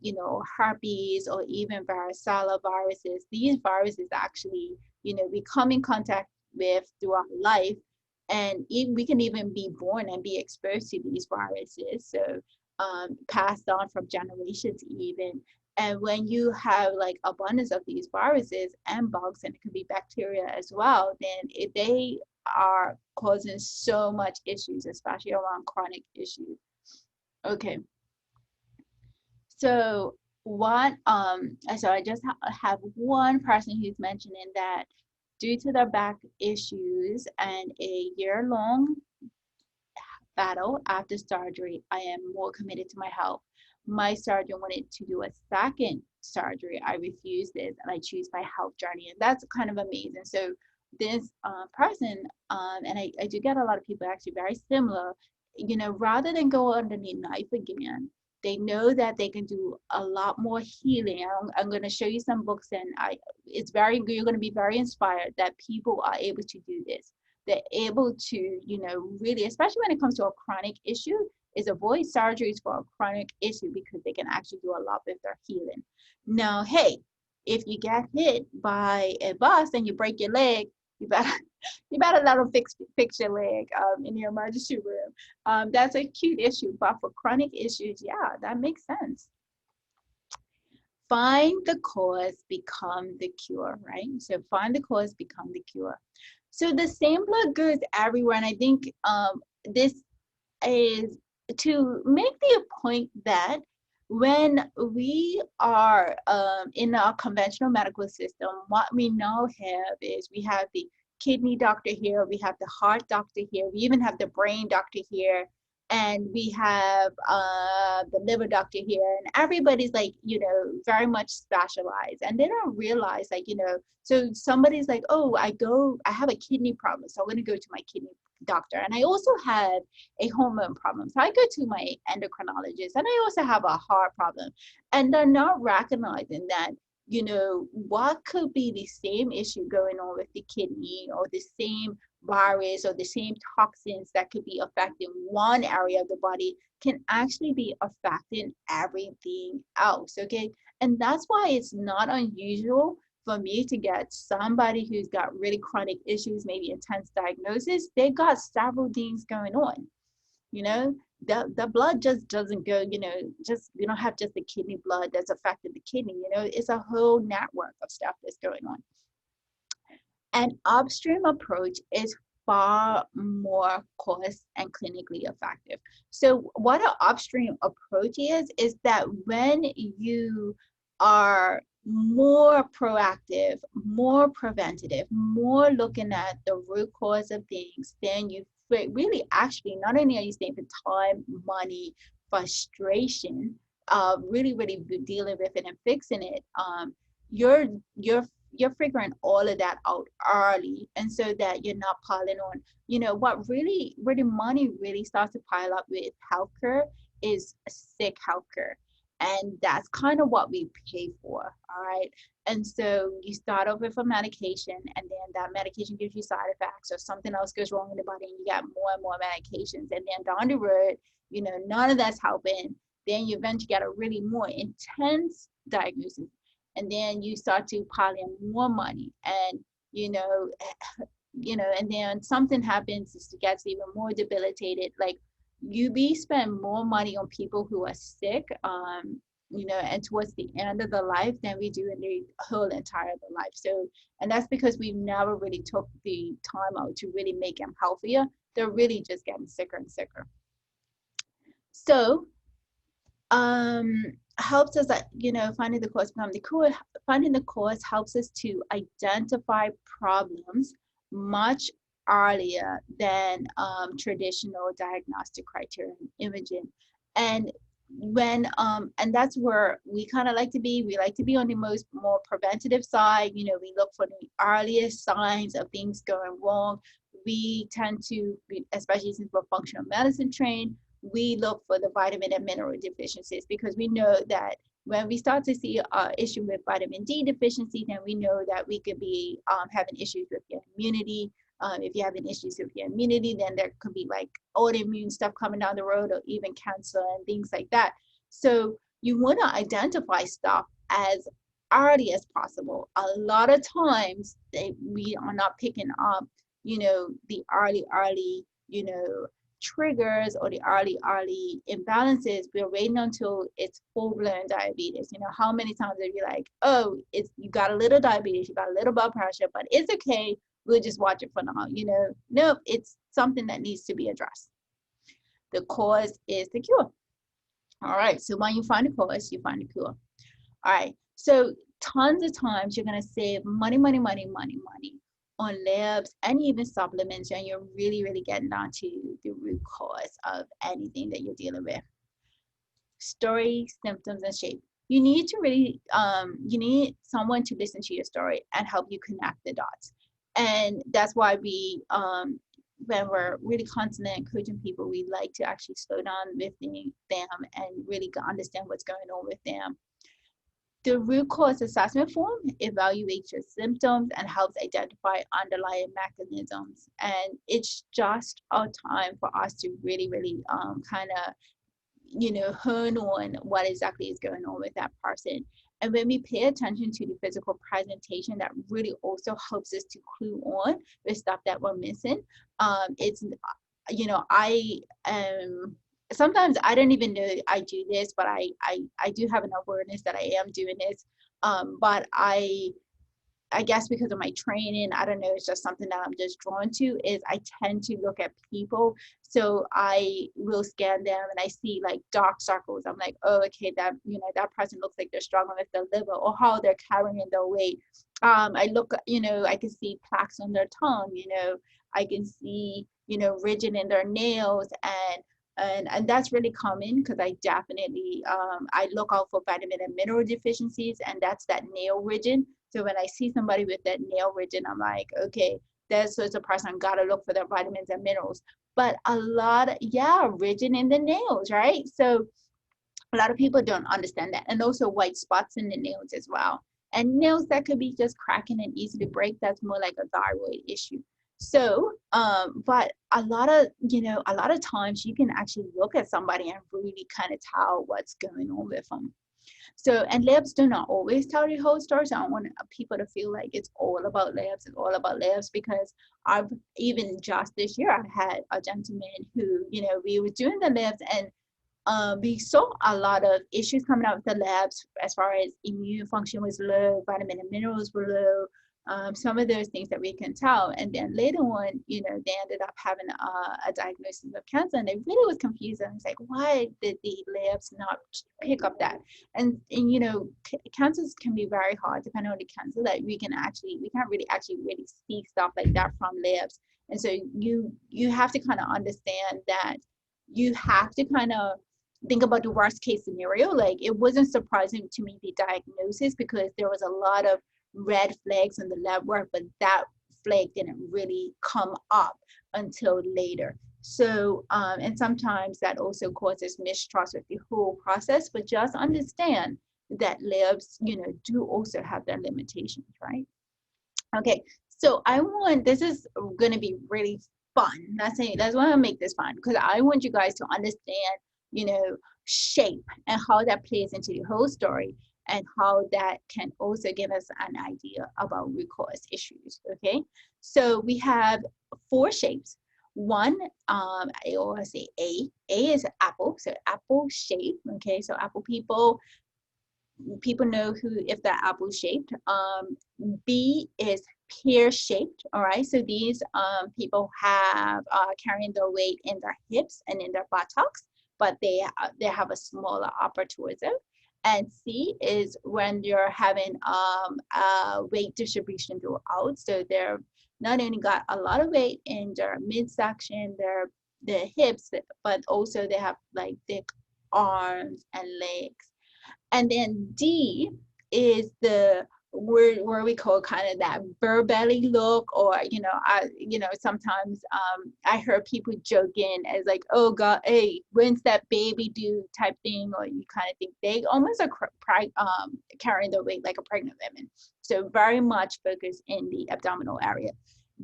Speaker 1: herpes, or even varicella viruses. These viruses actually, we come in contact with throughout life, and we can even be born and be exposed to these viruses, so passed on from generations even. And when you have like abundance of these viruses and bugs, and it could be bacteria as well, then they are causing so much issues, especially around chronic issues. Okay. So so I just have one person who's mentioning that due to their back issues and a year-long battle after surgery, I am more committed to my health. My surgeon wanted to do a second surgery. I refused this, and I choose my health journey. And that's kind of amazing. So this person, and I do get a lot of people actually very similar, rather than go under the knife again, they know that they can do a lot more healing. I'm going to show you some books, and you're going to be very inspired that people are able to do this. They're able to, really, especially when it comes to a chronic issue, is avoid surgeries for a chronic issue, because they can actually do a lot with their healing. Now, hey, if you get hit by a bus and you break your leg, you better you better let them fix your leg in the emergency room. That's a acute issue, but for chronic issues, yeah, that makes sense. Find the cause, become the cure, right? So find the cause, become the cure. So the same blood goes everywhere, and I think this is to make the point that when we are in our conventional medical system, what we now have is we have the kidney doctor here, we have the heart doctor here, we even have the brain doctor here, and we have the liver doctor here, and everybody's like, very much specialized, and they don't realize, like, so somebody's like, oh, I have a kidney problem, so I'm going to go to my kidney doctor, and I also have a hormone problem, so I go to my endocrinologist, and I also have a heart problem, and they're not recognizing that what could be the same issue going on with the kidney, or the same virus, or the same toxins that could be affecting one area of the body can actually be affecting everything else. Okay, and that's why it's not unusual for me to get somebody who's got really chronic issues, maybe intense diagnosis. They got several things going on. The blood just doesn't go, just you don't have just the kidney blood that's affecting the kidney. It's a whole network of stuff that's going on. An upstream approach is far more cost and clinically effective. So what an upstream approach is that when you are more proactive, more preventative, more looking at the root cause of things, then you really actually, not only are you saving time, money, frustration, really, really dealing with it and fixing it, you're you're figuring all of that out early, and so that you're not piling on. What really, really money really starts to pile up with healthcare is sick healthcare, and that's kind of what we pay for. All right, and so you start off with a medication, and then that medication gives you side effects, or something else goes wrong in the body, and you get more and more medications, and then down the road, none of that's helping. Then you eventually get a really more intense diagnosis, and then you start to pile in more money, and and then something happens, it gets even more debilitated. Like, spend more money on people who are sick, and towards the end of the life, than we do in the whole entire of the life. So, and that's because we never really took the time out to really make them healthier. They're really just getting sicker and sicker. So helps us that finding the cause, become the cure. Finding the cause helps us to identify problems much earlier than traditional diagnostic criteria and imaging. And and that's where we kind of like to be. We like to be on the more preventative side. We look for the earliest signs of things going wrong. We tend to be, especially since we're functional medicine trained, we look for the vitamin and mineral deficiencies, because we know that when we start to see an issue with vitamin D deficiency, then we know that we could be having issues with your immunity. If you're having issues with your immunity, then there could be like autoimmune stuff coming down the road, or even cancer and things like that. So you want to identify stuff as early as possible. A lot of times we are not picking up, the early, triggers, or the early imbalances. We're waiting until it's full-blown diabetes. How many times are you like, oh, you got a little diabetes, you got a little blood pressure, but it's okay, we'll just watch it for now. No, it's something that needs to be addressed. The cause is the cure. All right, so when you find the cause, you find the cure. All right, so tons of times you're going to save money on labs and even supplements, and you're really, really getting down to the root cause of anything that you're dealing with. Story, symptoms, and shape. You need to really, you need someone to listen to your story and help you connect the dots. And that's why we, when we're really constantly coaching people, we like to actually slow down with them and really understand what's going on with them. The root cause assessment form evaluates your symptoms and helps identify underlying mechanisms. And it's just a time for us to really, really kind of, hone on what exactly is going on with that person. And when we pay attention to the physical presentation, that really also helps us to clue on the stuff that we're missing. It's, I sometimes I don't even know I do this, but I do have an awareness that I am doing this. But I guess because of my training, I don't know, it's just something that I'm just drawn to, is I tend to look at people. So I will scan them and I see like dark circles. I'm like, oh, okay, that, that person looks like they're struggling with their liver or how they're carrying their weight. I look, I can see plaques on their tongue, I can see, ridging in their nails, and that's really common because I definitely I look out for vitamin and mineral deficiencies, and that's that nail ridging. So when I see somebody with that nail ridging, I'm like, okay, that's a person, gotta look for their vitamins and minerals. But a lot of, ridging in the nails, right? So a lot of people don't understand that. And also white spots in the nails as well. And nails that could be just cracking and easy to break, that's more like a thyroid issue. So, but a lot of times you can actually look at somebody and really kind of tell what's going on with them. So, and labs do not always tell the whole story. So I don't want people to feel like it's all about labs. It's all about labs, because I've, even just this year, I had a gentleman who, we were doing the labs, and we saw a lot of issues coming out with the labs as far as immune function was low, vitamin and minerals were low, some of those things that we can tell. And then later on, they ended up having a diagnosis of cancer, and they really was confused. And it's like, why did the labs not pick up that? And cancers can be very hard, depending on the cancer, that we can't really see stuff like that from labs. And so you have to kind of understand that you have to kind of think about the worst case scenario. Like, it wasn't surprising to me, the diagnosis, because there was a lot of red flags in the lab work, but that flag didn't really come up until later. So, and sometimes that also causes mistrust with the whole process. But just understand that labs, do also have their limitations, right? Okay, so this is going to be really fun. That's why I make this fun, because I want you guys to understand, shape and how that plays into the whole story, and how that can also give us an idea about root cause issues. Okay, so we have 4 shapes. One, I always say A. A is apple, so apple shape. Okay, so apple people know if they're apple shaped. B is pear shaped. All right, so these people have carrying their weight in their hips and in their buttocks, but they have a smaller upper torso. And C is when you're having weight distribution throughout. So they're not only got a lot of weight in their midsection, their hips, but also they have like thick arms and legs. And then D is the where we call kind of that bear belly look, or sometimes I heard people joking as like, oh God, hey, when's that baby due type thing, or you kind of think they almost are carrying their weight like a pregnant woman. So very much focus in the abdominal area.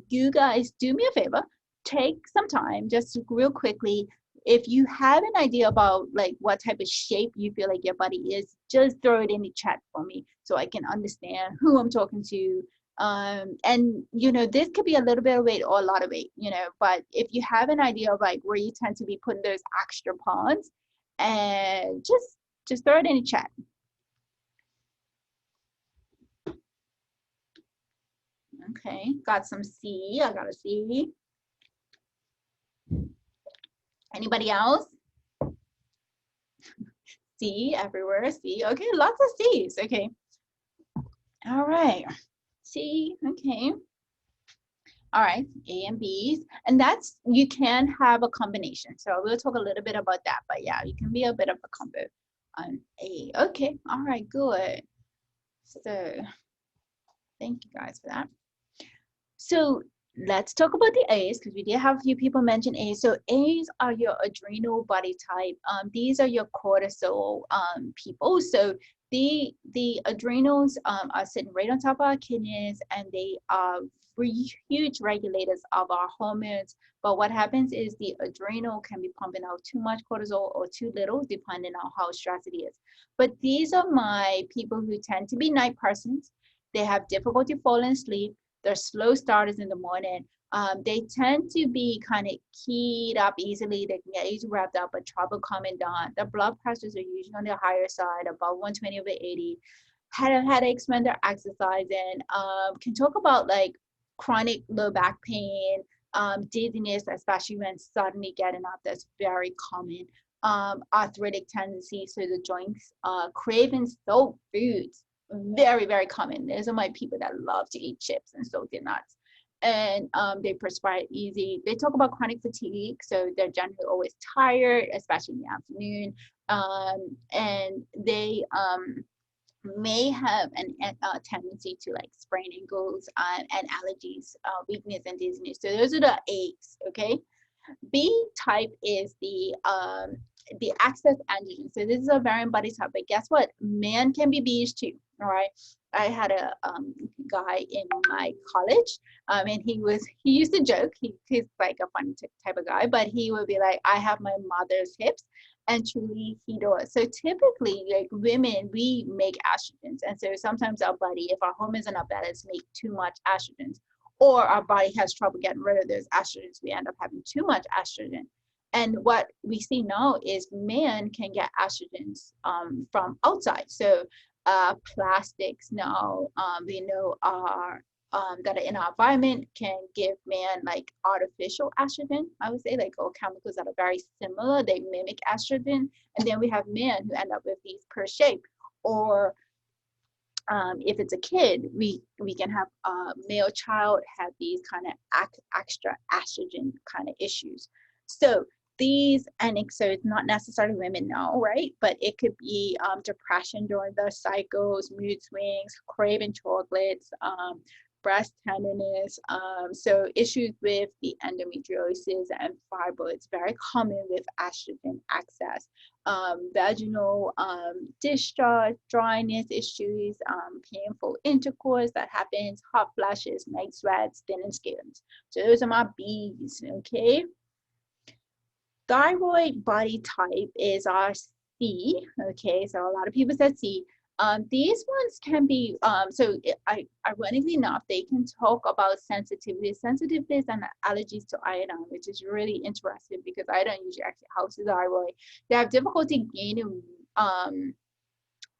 Speaker 1: You guys do me a favor, take some time just real quickly. If you have an idea about like what type of shape you feel like your body is, just throw it in the chat for me so I can understand who I'm talking to. And this could be a little bit of weight or a lot of weight, but if you have an idea of like where you tend to be putting those extra pounds, and just throw it in the chat. Okay, got some C. I got a C. Anybody else? C everywhere. C. Okay, lots of C's. Okay. All right. C. Okay. All right. A and B's. And that's, you can have a combination. So we'll talk a little bit about that. But yeah, you can be a bit of a combo on A. Okay. All right. Good. So thank you guys for that. So let's talk about the A's, because we did have a few people mention A's. So A's are your adrenal body type. These are your cortisol people. So the adrenals are sitting right on top of our kidneys, and they are huge regulators of our hormones. But what happens is the adrenal can be pumping out too much cortisol or too little, depending on how stressed it is. But these are my people who tend to be night persons. They have difficulty falling asleep. They're slow starters in the morning. They tend to be kind of keyed up easily. They can get easily wrapped up, but trouble coming down. The blood pressures are usually on the higher side, above 120/80. Headaches when they're exercising. Can talk about like chronic low back pain, dizziness, especially when suddenly getting up. That's very common. Arthritic tendencies, so the joints, craving soul foods, very, very common. Those are my people that love to eat chips and salty nuts. And they perspire easy. They talk about chronic fatigue, so they're generally always tired, especially in the afternoon. And they may have a tendency to like sprain ankles and allergies, weakness, and dizziness. So those are the A's, okay? B type is the excess androgen. So this is a variant body type, but guess what? Man can be B's too. All right. I had a guy in my college, and he used to joke. He's like a funny type of guy, but he would be like, "I have my mother's hips," and truly he does. So typically, like women, we make estrogens, and so sometimes our body, if our hormones are not balanced, make too much estrogens, or our body has trouble getting rid of those estrogens. We end up having too much estrogen. And what we see now is men can get estrogens from outside. So plastics now, we know are that are in our environment can give man like artificial estrogen. I would say like all chemicals that are very similar. They mimic estrogen, and then we have men who end up with these pear shape. Or if it's a kid, we can have a male child have these kind of extra estrogen kind of issues. So these, and so it's not necessarily women now, right? But it could be depression during the cycles, mood swings, craving chocolates, breast tenderness. So issues with the endometriosis and fibroids, very common with estrogen excess. Vaginal discharge, dryness issues, painful intercourse that happens, hot flashes, night sweats, thinning skins. So those are my B's, okay? Thyroid body type is our C, okay? So a lot of people said C. These ones can be, ironically enough, they can talk about sensitivities and allergies to iodine, which is really interesting because iodine usually actually houses the thyroid. They have difficulty gaining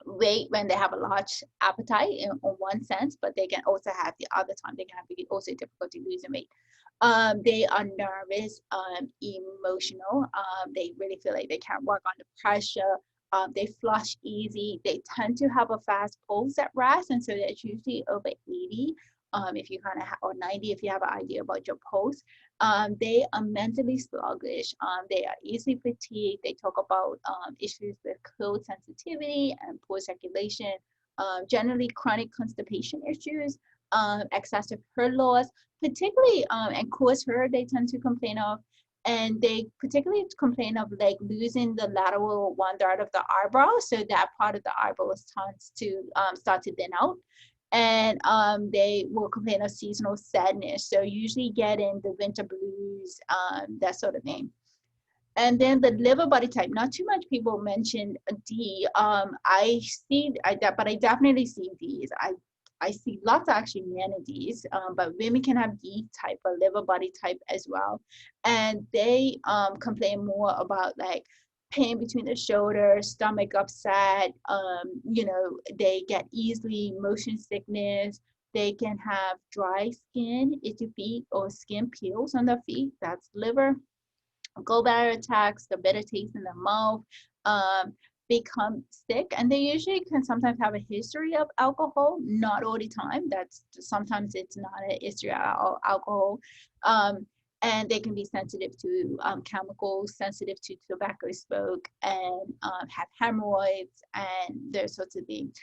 Speaker 1: weight when they have a large appetite in one sense, but they can also have the other time, they can have also difficulty losing weight. They are nervous, emotional. They really feel like they can't work under pressure. They flush easy. They tend to have a fast pulse at rest, and so that's usually over 80. If you kind of or 90, if you have an idea about your pulse. They are mentally sluggish. They are easily fatigued. They talk about issues with cold sensitivity and poor circulation. Generally chronic constipation issues. Excessive hair loss, particularly and coarse hair they tend to complain of, and they particularly complain of like losing the lateral 1/3 of the eyebrow, so that part of the eyebrow tends to start to thin out. And they will complain of seasonal sadness, so usually getting the winter blues, that sort of thing. And then the liver body type, not too much people mention D. But I definitely see D's. I see lots of actually men in D's, but women can have D type, a liver body type as well. And they complain more about like pain between the shoulders, stomach upset, they get easily motion sickness. They can have dry skin, itchy feet, or skin peels on their feet. That's liver. Gallbladder attacks, the bitter taste in the mouth, become sick, and they usually can sometimes have a history of alcohol, not all the time. That's sometimes it's not a history of alcohol. And they can be sensitive to chemicals, sensitive to tobacco smoke, and have hemorrhoids and those sorts of things.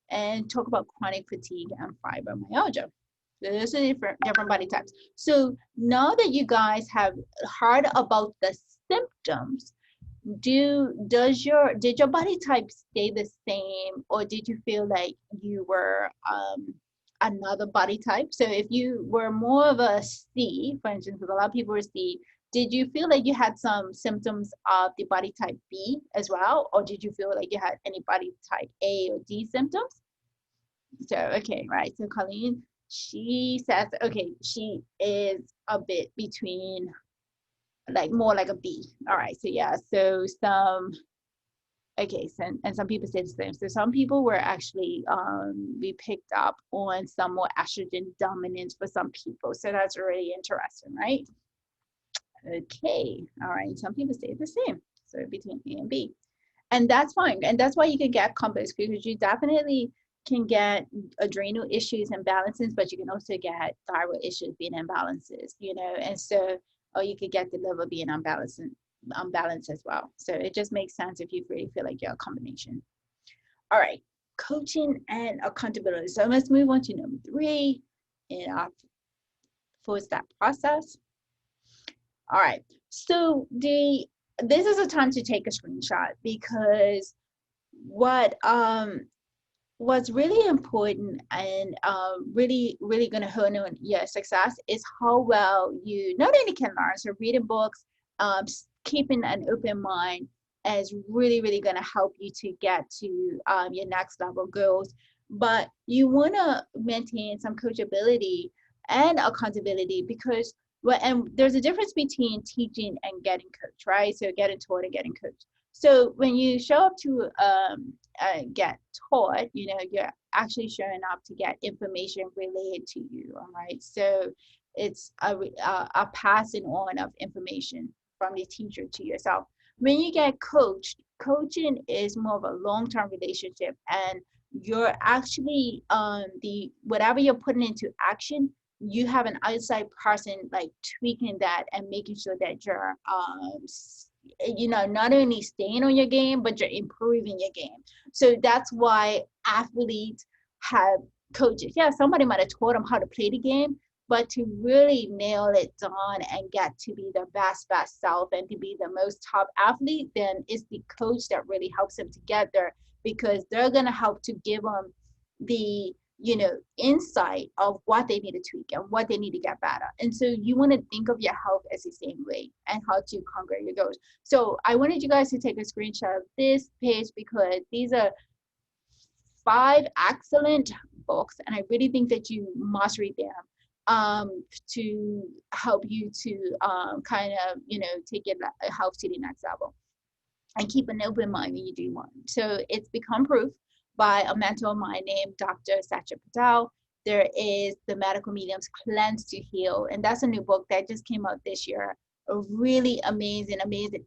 Speaker 1: And talk about chronic fatigue and fibromyalgia. So those are different body types. So now that you guys have heard about the symptoms, did your body type stay the same, or did you feel like you were another body type? So if you were more of a C, for instance, because a lot of people were C, did you feel like you had some symptoms of the body type B as well, or did you feel like you had any body type A or D symptoms? So okay, right. So Colleen, she says okay, she is a bit between, like more like a B. All right, so yeah, so some, okay, so, and some people say the same. So some people were actually, we picked up on some more estrogen dominance for some people. So that's really interesting, right? Okay, all right, some people say the same. So between A and B. And that's fine. And that's why you can get complex, because you definitely can get adrenal issues and imbalances, but you can also get thyroid issues being imbalances, you know, and so, or you could get the liver being unbalanced as well. So it just makes sense if you really feel like you're a combination. All right, coaching and accountability. So let's move on to number 3 in our 4-step process. All right, so this is a time to take a screenshot, because what's really important and really going to hone on your success is how well you not only can learn. So reading books, keeping an open mind is really going to help you to get to your next level goals. But you want to maintain some coachability and accountability, because and there's a difference between teaching and getting coached, right? So getting taught and getting coached. So when you show up to get taught, you know, you're actually showing up to get information related to you, all right? So it's a passing on of information from the teacher to yourself. When you get coached, coaching is more of a long-term relationship, and you're actually the whatever you're putting into action, you have an outside person like tweaking that and making sure that you're you know, not only staying on your game, but you're improving your game. So that's why athletes have coaches. Yeah, somebody might have taught them how to play the game, but to really nail it down and get to be the best self and to be the most top athlete, then it's the coach that really helps them to get there, because they're going to help to give them the, you know, insight of what they need to tweak and what they need to get better. And so you want to think of your health as the same way and how to conquer your goals. So I wanted you guys to take a screenshot of this page, because these are 5 excellent books, and I really think that you must read them to help you to kind of, you know, take your health to the next level, and keep an open mind when you do one. So it's Become Proof by a mentor of mine named Dr. Satya Patel. There is The Medical Medium's Cleanse to Heal, and that's a new book that just came out this year. A really amazing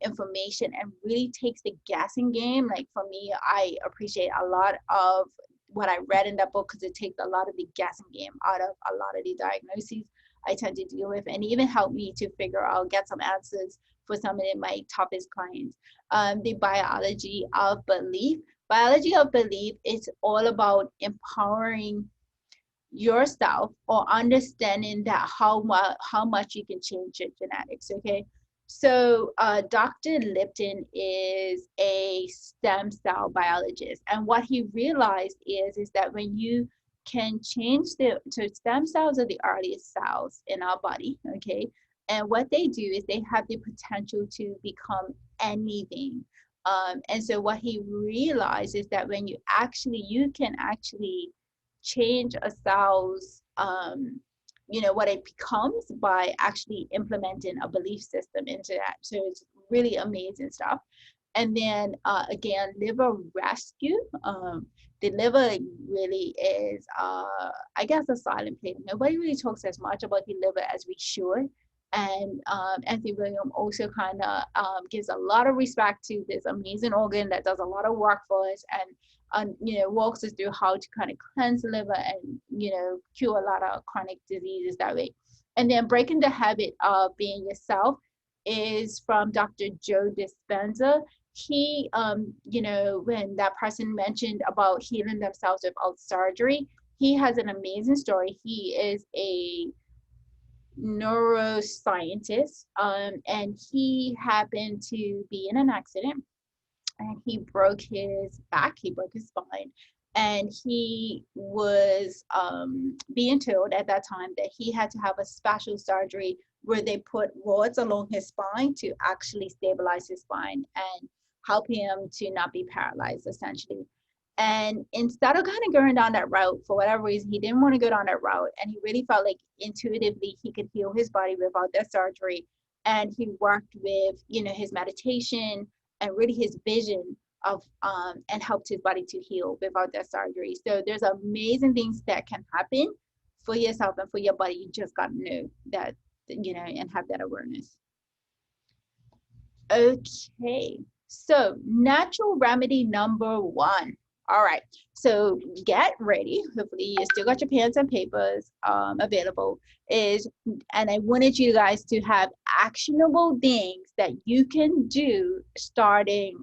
Speaker 1: information, and really takes the guessing game. Like for me, I appreciate a lot of what I read in that book, because it takes a lot of the guessing game out of a lot of the diagnoses I tend to deal with, and even help me to figure out, get some answers for some of my toughest clients. The biology of belief. Biology of belief is all about empowering yourself, or understanding that how much you can change your genetics. Okay, so Dr. Lipton is a stem cell biologist, and what he realized is that when you can change so stem cells are the earliest cells in our body, okay, and what they do is they have the potential to become anything. And so what he realized is that when you can actually change a cell's you know, what it becomes by actually implementing a belief system into that. So it's really amazing stuff. And then again, liver rescue. The liver really is I guess a silent player. Nobody really talks as much about the liver as we should. And Anthony William also kind of gives a lot of respect to this amazing organ that does a lot of work for us, and you know, walks us through how to kind of cleanse the liver and, you know, cure a lot of chronic diseases that way. And then Breaking the Habit of Being Yourself is from Dr. Joe Dispenza. He, you know, when that person mentioned about healing themselves without surgery, he has an amazing story. He is a neuroscientist, and he happened to be in an accident, and he broke his back, he broke his spine, and he was being told at that time that he had to have a special surgery where they put rods along his spine to actually stabilize his spine and help him to not be paralyzed, essentially. And instead of kind of going down that route, for whatever reason, he didn't want to go down that route. And he really felt like intuitively he could heal his body without that surgery. And he worked with, his meditation and really his vision of and helped his body to heal without that surgery. So there's amazing things that can happen for yourself and for your body. You just got to know that, and have that awareness. Okay, so natural remedy number one. All right, so get ready. Hopefully, you still got your pens and papers available. And I wanted you guys to have actionable things that you can do starting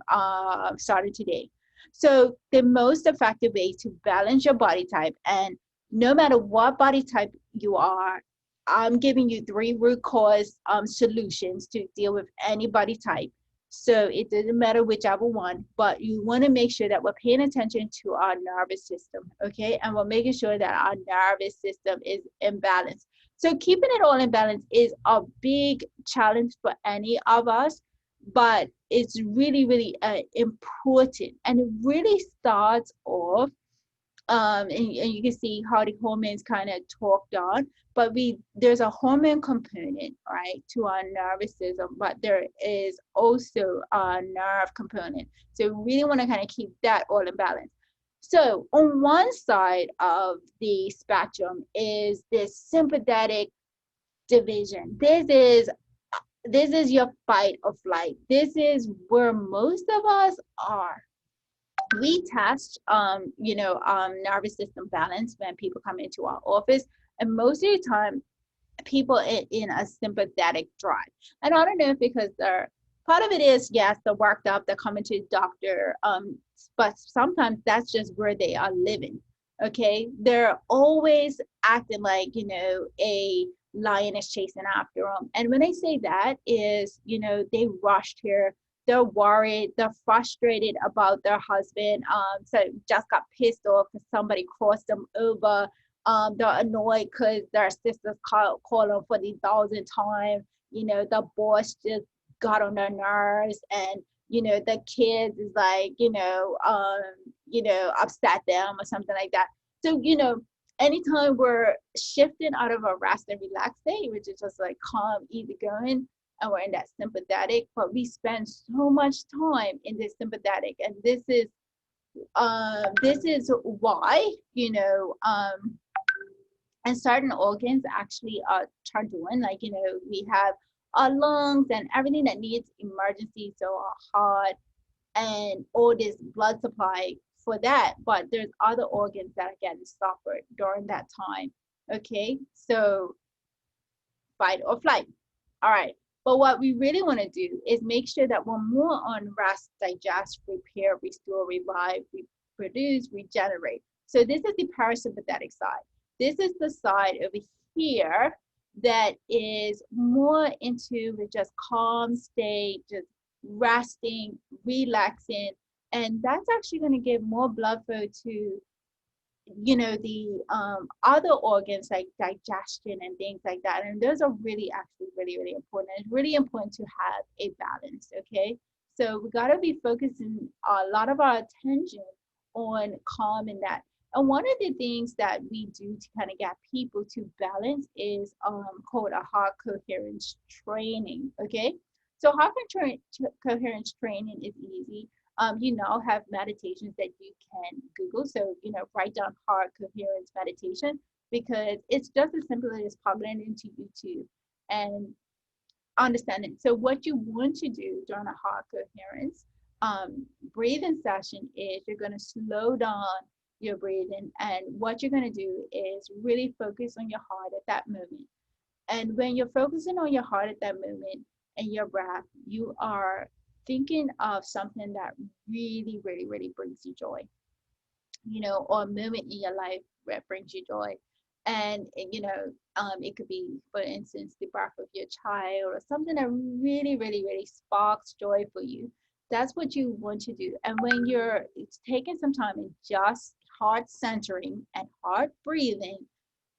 Speaker 1: today. So the most effective way to balance your body type, and no matter what body type you are, I'm giving you 3 root cause solutions to deal with any body type. So it doesn't matter whichever one, but you want to make sure that we're paying attention to our nervous system, okay? And we're making sure that our nervous system is in balance. So keeping it all in balance is a big challenge for any of us, but it's really, really important. And it really starts off and you can see how the hormones kind of talked on, but there's a hormone component, right, to our nervous system, but there is also a nerve component. So we really want to kind of keep that all in balance. So on one side of the spectrum is this sympathetic division. This is your fight or flight. This is where most of us are. We test nervous system balance when people come into our office, and most of the time people in a sympathetic drive. And I don't know if because they're part of it is, yes, they're worked up, they're coming to the doctor, but sometimes that's just where they are living. Okay, they're always acting like a lion is chasing after them. And when I say that is, they rushed here, they're worried, they're frustrated about their husband, so just got pissed off because somebody crossed them over. They're annoyed because their sisters call them for the 1,000th time. The boss just got on their nerves, and the kids is like, upset them or something like that. So anytime we're shifting out of a rest and relax state, which is just like calm, easy going, and we're in that sympathetic, but we spend so much time in this sympathetic, and this is why and certain organs actually are turned on, like we have our lungs and everything that needs emergency, so our heart and all this blood supply for that, but there's other organs that are getting suffered during that time. Okay, so fight or flight. All right, but what we really want to do is make sure that we're more on rest, digest, repair, restore, revive, reproduce, regenerate. So this is the parasympathetic side. This is the side over here that is more into the just calm state, just resting, relaxing, and that's actually going to give more blood flow to the other organs like digestion and things like that. And those are really actually really, really important. It's really important to have a balance. Okay, so we got to be focusing a lot of our attention on calming that. And one of the things that we do to kind of get people to balance is called a heart coherence training. Okay, so heart coherence training is easy. You now have meditations that you can Google. So, write down heart coherence meditation, because it's just as simple as plugging it into YouTube and understanding. So what you want to do during a heart coherence breathing session is you're going to slow down your breathing. And what you're going to do is really focus on your heart at that moment. And when you're focusing on your heart at that moment and your breath, you are thinking of something that really, really, really brings you joy, or a moment in your life that brings you joy. And you know, it could be, for instance, the birth of your child or something that really, really, really sparks joy for you. That's what you want to do. And when you're taking some time and just heart centering and heart breathing,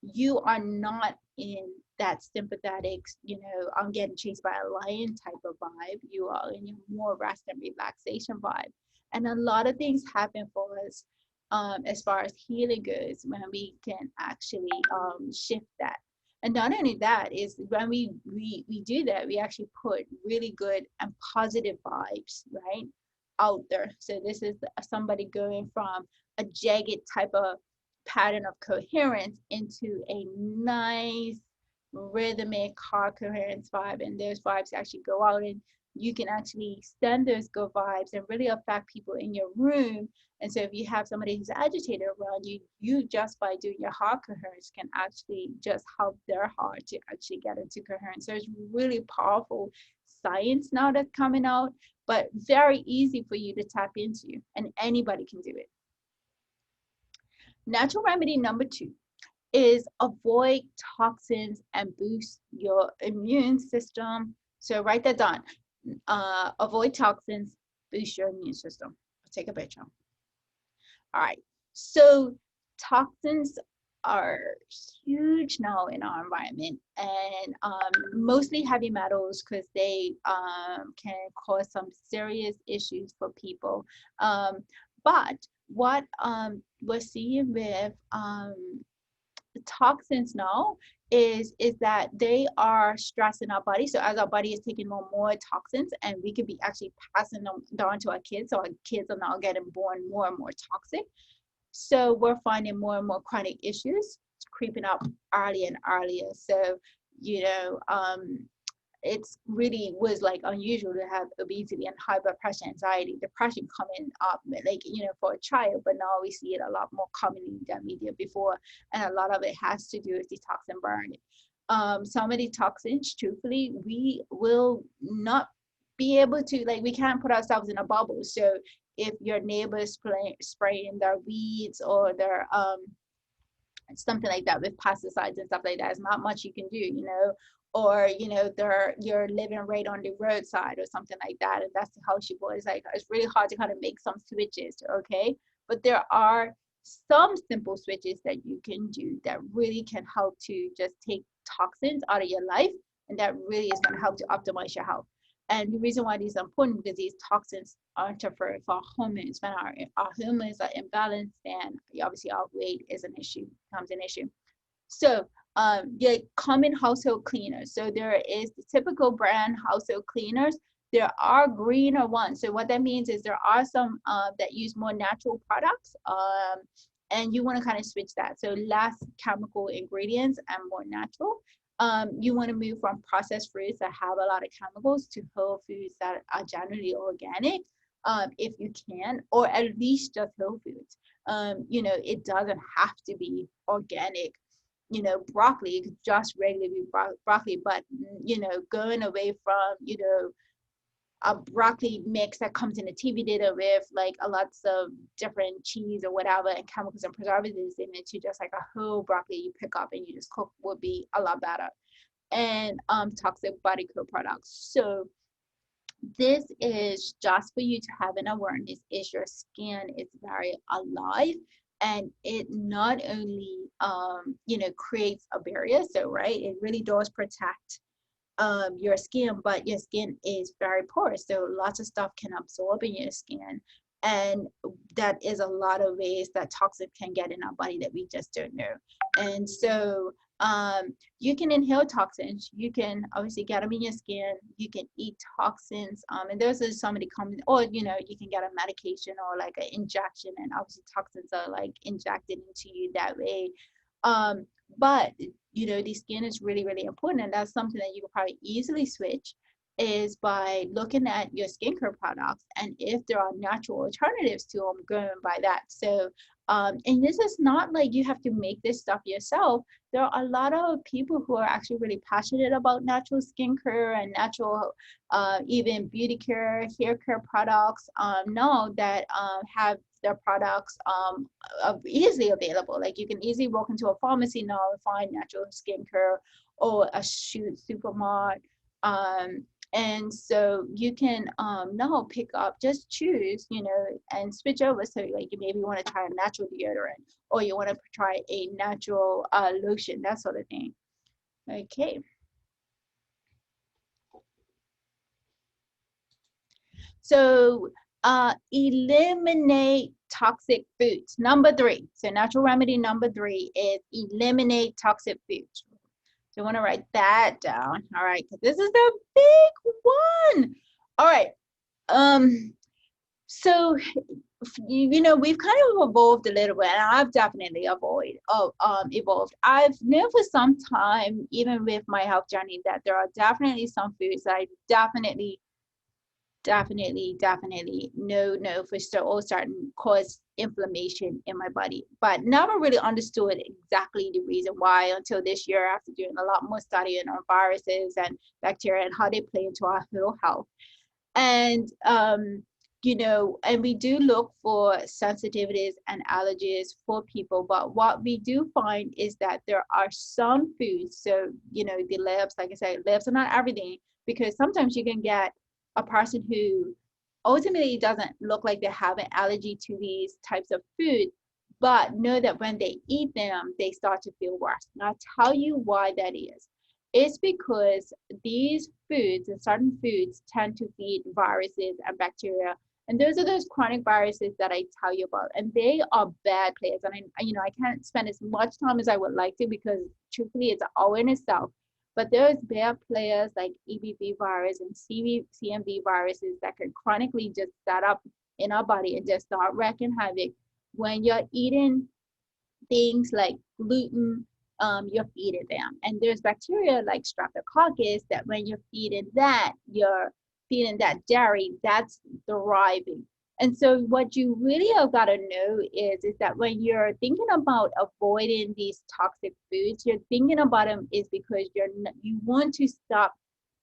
Speaker 1: you are not in that sympathetic, you know, I'm getting chased by a lion type of vibe. You are in your more rest and relaxation vibe. And a lot of things happen for us, as far as healing goes, when we can actually shift that. And not only that, is when we do that, we actually put really good and positive vibes, right, out there. So this is somebody going from a jagged type of pattern of coherence into a nice rhythmic heart coherence vibe, and those vibes actually go out, and you can actually send those good vibes and really affect people in your room. And so if you have somebody who's agitated around you, you just by doing your heart coherence can actually just help their heart to actually get into coherence. So it's really powerful science now that's coming out, but very easy for you to tap into, and anybody can do it. Natural remedy number 2 is avoid toxins and boost your immune system. So write that down. Avoid toxins, boost your immune system. I'll take a picture. All right. So toxins are huge now in our environment, and mostly heavy metals, because they can cause some serious issues for people. But what we're seeing with toxins now is that they are stressing our body. So as our body is taking more toxins, and we could be actually passing them down to our kids, so our kids are now getting born more and more toxic. So we're finding more and more chronic issues creeping up earlier and earlier. So, you know, it's really was like unusual to have obesity and high blood pressure, anxiety, depression coming up, like, you know, for a child. But now we see it a lot more commonly than we did before, and a lot of it has to do with detox and burning. Some of the toxins, truthfully, we will not be able to, like, we can't put ourselves in a bubble. So if your neighbor's spraying their weeds or their something like that with pesticides and stuff like that, there's not much you can do, you know. Or, you know, you're living right on the roadside or something like that, and that's the house you bought. It's like, it's really hard to kind of make some switches, okay? But there are some simple switches that you can do that really can help to just take toxins out of your life, and that really is going to help to optimize your health. And the reason why these are important, because these toxins are interfering with our hormones. When our hormones are imbalanced, then obviously our weight is an issue, becomes an issue. So your common household cleaners. So there is the typical brand household cleaners. There are greener ones. So what that means is there are some that use more natural products, and you want to kind of switch that. So less chemical ingredients and more natural. You want to move from processed foods that have a lot of chemicals to whole foods that are generally organic, if you can, or at least just whole foods. You know, it doesn't have to be organic. You know, broccoli could just regularly broccoli, but, you know, going away from, you know, a broccoli mix that comes in a TV dinner with like a lots of different cheese or whatever and chemicals and preservatives in it, to just like a whole broccoli you pick up and you just cook, would be a lot better. And toxic body care products. So this is just for you to have an awareness, is your skin is very alive, and it not only you know, creates a barrier, so right, it really does protect your skin, but your skin is very porous, so lots of stuff can absorb in your skin, and that is a lot of ways that toxin can get in our body that we just don't know. And so you can inhale toxins, you can obviously get them in your skin, you can eat toxins, and those are some of the common, or, you know, you can get a medication or like an injection, and obviously toxins are like injected into you that way. But, you know, the skin is really, really important, and that's something that you can probably easily switch, is by looking at your skincare products, and if there are natural alternatives to them, going by that. So and this is not like you have to make this stuff yourself. There are a lot of people who are actually really passionate about natural skincare and natural even beauty care, hair care products now that have their products are easily available. Like you can easily walk into a pharmacy now and find natural skincare, or a supermart. And so you can now pick up, just choose, and switch over. So like you maybe want to try a natural deodorant, or you want to try a natural lotion, that sort of thing. Okay. So eliminate toxic foods. Number 3. So natural remedy number 3 is eliminate toxic foods. So you want to write that down. All right, because this is the big one. All right. So we've kind of evolved a little bit, and I've definitely evolved. I've known for some time, even with my health journey, that there are definitely some foods that I definitely no for sure, all starting cause inflammation in my body, but never really understood exactly the reason why until this year, after doing a lot more studying on viruses and bacteria and how they play into our whole health. And and we do look for sensitivities and allergies for people, but what we do find is that there are some foods. So the labs, like I said, labs are not everything, because sometimes you can get a person who ultimately doesn't look like they have an allergy to these types of food, but know that when they eat them, they start to feel worse. And I'll tell you why that is. It's because these foods and certain foods tend to feed viruses and bacteria. And those are those chronic viruses that I tell you about. And they are bad players. And I can't spend as much time as I would like to, because truthfully, it's all in itself. But there's bad players like EBV virus and CMV viruses that can chronically just set up in our body and just start wreaking havoc. When you're eating things like gluten, you're feeding them. And there's bacteria like streptococcus that when you're feeding that dairy, that's thriving. And so what you really have got to know is that when you're thinking about avoiding these toxic foods, you're thinking about them is because you want to stop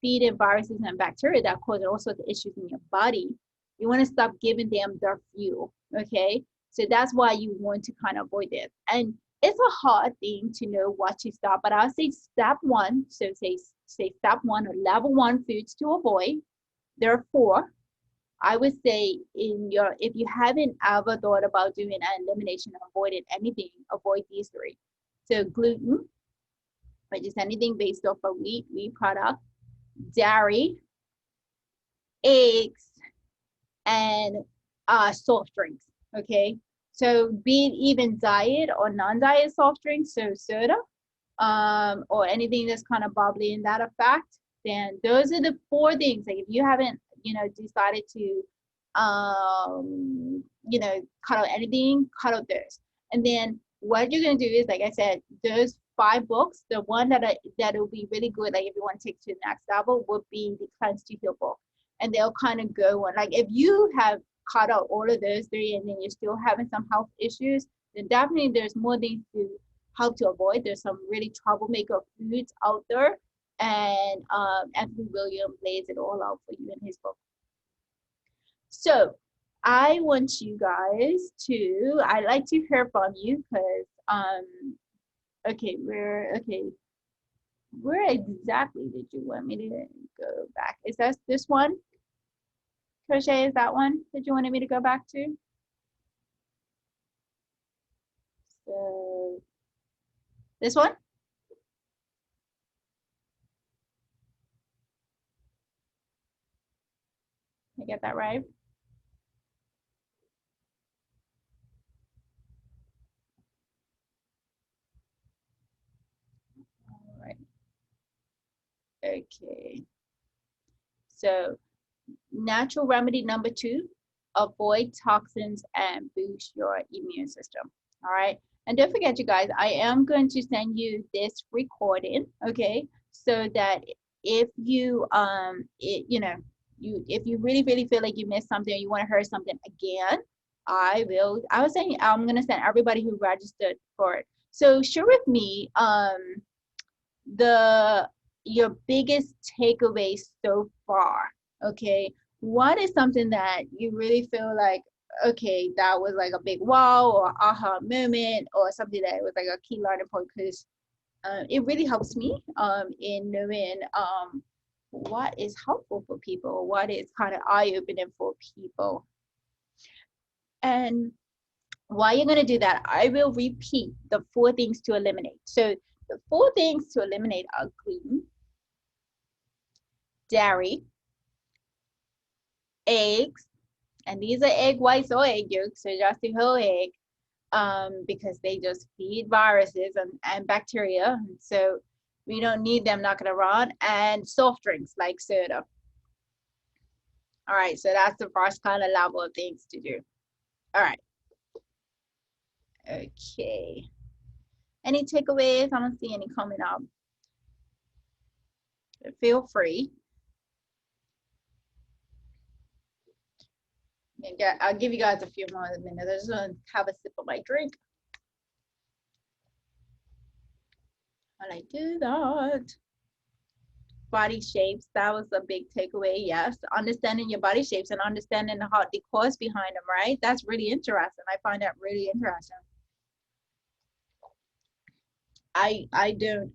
Speaker 1: feeding viruses and bacteria that cause all sorts of issues in your body. You want to stop giving them their fuel, okay? So that's why you want to kind of avoid this. And it's a hard thing to know what to stop, but I'll say step 1. So say step 1 or level 1 foods to avoid. There are 4. I would say if you haven't ever thought about doing an elimination or avoiding anything, avoid these 3. So gluten, which is anything based off of wheat product, dairy, eggs, and soft drinks. Okay, so be it even diet or non-diet soft drinks, so soda, or anything that's kind of bubbly in that effect, then those are the 4 things. Like if you haven't decided to cut out anything, cut out those. And then what you're going to do is, like I said, those 5 books, the one that will be really good, like if you want to take to the next level, would be the Cleanse to Heal book. And they'll kind of go on, like if you have cut out all of those 3 and then you're still having some health issues, then definitely there's more things to help to avoid. There's some really troublemaker foods out there, and Anthony Williams lays it all out for you in his book. So I want you guys to, I'd like to hear from you, because where exactly did you want me to go back? Is that this one? Crochet, is that one that you wanted me to go back to? So this one? I get that right? All right. Okay. So natural remedy number 2, avoid toxins and boost your immune system. All right. And don't forget, you guys, I am going to send you this recording, okay? So that if you if you really feel like you missed something or you want to hear something again, I'm gonna send everybody who registered for it. So share with me your biggest takeaway so far. Okay, what is something that you really feel like, okay, that was like a big wow or aha moment or something that was like a key learning point, because it really helps me in knowing what is helpful for people, what is kind of eye-opening for people. And while you're going to do that, I will repeat the 4 things to eliminate. So the 4 things to eliminate are gluten, dairy, eggs, and these are egg whites or egg yolks, so just the whole egg, because they just feed viruses and bacteria. So we don't need them knocking around. And soft drinks like soda. All right, so that's the first kind of level of things to do. All right. Okay. Any takeaways? I don't see any coming up. Feel free. I'll give you guys a few more minutes. I just want to have a sip of my drink while I do that. Body shapes, that was a big takeaway. Yes, understanding your body shapes and understanding the cause behind them, right? That's really interesting. I find that really interesting. I don't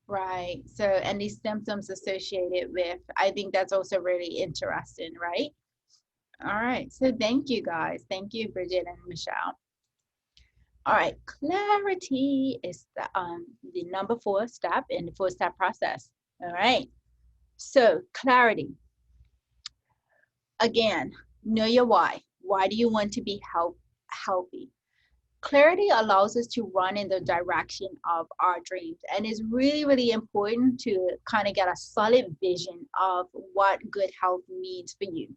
Speaker 1: right. So, and these symptoms associated with, I think that's also really interesting, right? All right, so thank you guys. Thank you, Bridget and Michelle. All right, clarity is the number 4 step in the 4-step process. All right, so clarity. Again, know your why. Why do you want to be healthy? Clarity allows us to run in the direction of our dreams, and it's really, really important to kind of get a solid vision of what good health means for you.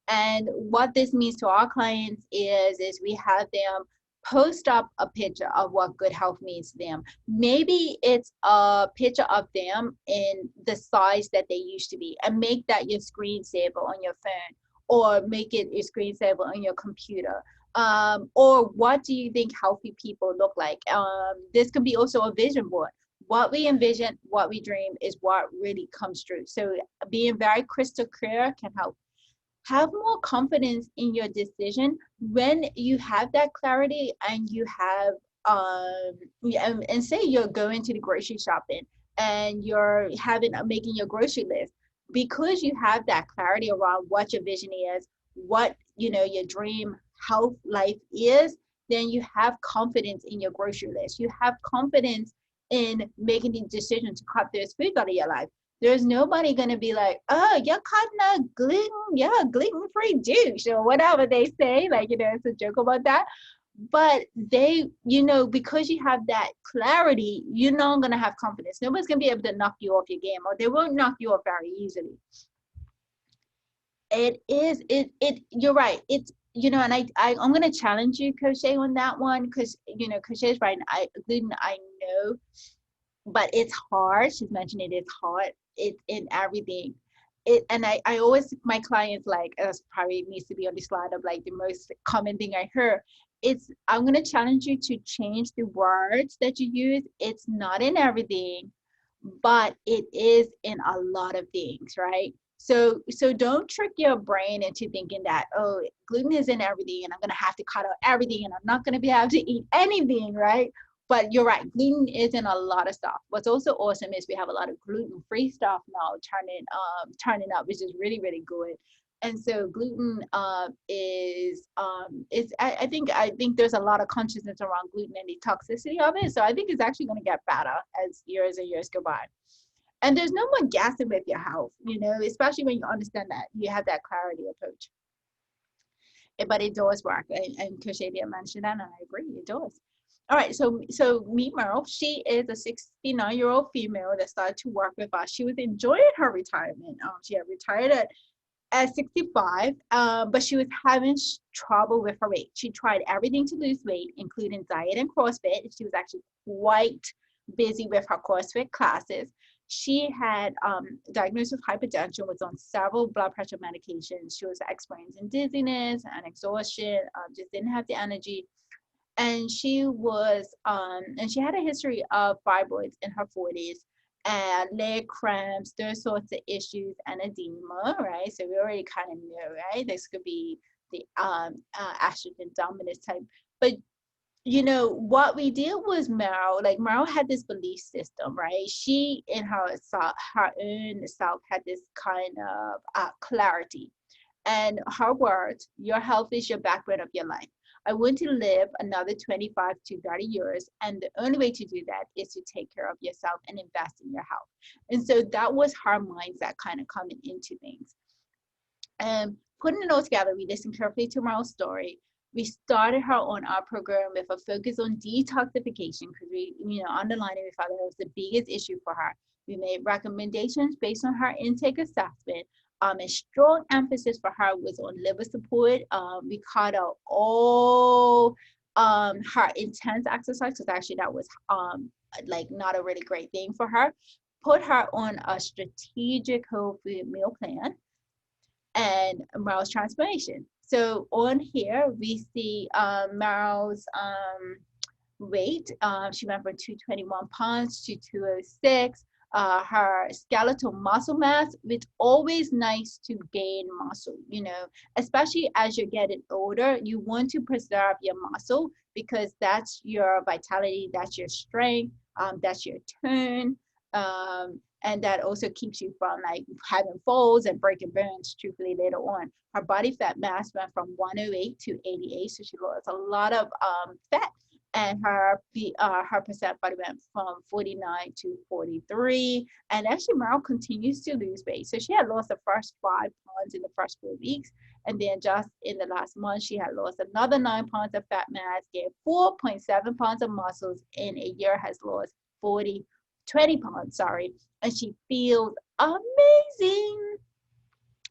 Speaker 1: And what this means to our clients is we have them post up a picture of what good health means to them. Maybe it's a picture of them in the size that they used to be, and make that your screensaver on your phone, or make it your screensaver on your computer. Or what do you think healthy people look like? This can be also a vision board. What we envision, what we dream is what really comes true. So being very crystal clear can help. Have more confidence in your decision when you have that clarity, and you have and say you're going to the grocery shopping and you're making your grocery list, because you have that clarity around what your vision is, what your dream health life is. Then you have confidence in your grocery list, you have confidence in making the decision to cut those foods out of your life. There's nobody going to be like, oh, you're cutting a gluten-free juice or whatever they say. Like, it's a joke about that. But they, because you have that clarity, you're not going to have confidence. Nobody's going to be able to knock you off your game, or they won't knock you off very easily. You're right. It's, and I'm going to challenge you, Crochet, on that one, because, Crochet's right. Gluten, I know, but it's hard. She's mentioned it's hard. It's in everything. And I always, my clients, like, as probably needs to be on the slide of like the most common thing I heard. I'm going to challenge you to change the words that you use. It's not in everything, but it is in a lot of things, right? So don't trick your brain into thinking that, oh, gluten is in everything and I'm going to have to cut out everything and I'm not going to be able to eat anything, right? But you're right, gluten is in a lot of stuff. What's also awesome is we have a lot of gluten-free stuff now turning up, which is really, really good. And so gluten is I think there's a lot of consciousness around gluten and the toxicity of it. So I think it's actually going to get better as years and years go by. And there's no more guessing with your health, especially when you understand that you have that clarity approach. But it does work, and Crochet mentioned that, and I agree, it does. All right, so meet Merle. She is a 69-year-old female that started to work with us. She was enjoying her retirement. She had retired at 65, but she was having trouble with her weight. She tried everything to lose weight, including diet and CrossFit. She was actually quite busy with her CrossFit classes. She had diagnosed with hypertension, was on several blood pressure medications. She was experiencing dizziness and exhaustion, just didn't have the energy. And she was, and she had a history of fibroids in her 40s. and leg cramps, those sorts of issues, and edema, right? So we already kind of know, right? This could be the estrogen dominant type. But you know what we did was Meryl had this belief system, right? She in her own self had this kind of clarity, and her words, your health is your backbone of your life. I want to live another 25 to 30 years, and the only way to do that is to take care of yourself and invest in your health. And so that was her mindset kind of coming into things. And putting it all together, we listened carefully to Merle's story. We started her on our program with a focus on detoxification because underlining we thought that was the biggest issue for her. We made recommendations based on her intake assessment. And strong emphasis for her was on liver support. We cut out all her intense exercise because actually that was like not a really great thing for her. Put her on a strategic whole food meal plan and Merle's transformation. So on here, we see Merle's weight. She went from 221 pounds to 206. Her skeletal muscle mass, it's always nice to gain muscle, especially as you're getting older. You want to preserve your muscle because that's your vitality, that's your strength, that's your tone. And that also keeps you from like having falls and breaking bones truthfully later on. Her body fat mass went from 108 to 88, so she lost a lot of fat, and her percent body went from 49 to 43. And actually Meryl continues to lose weight, so she had lost the first 5 pounds in the first 4 weeks, and then just in the last month she had lost another 9 pounds of fat mass, gained 4.7 pounds of muscles, in a year has lost 20 pounds, and she feels amazing.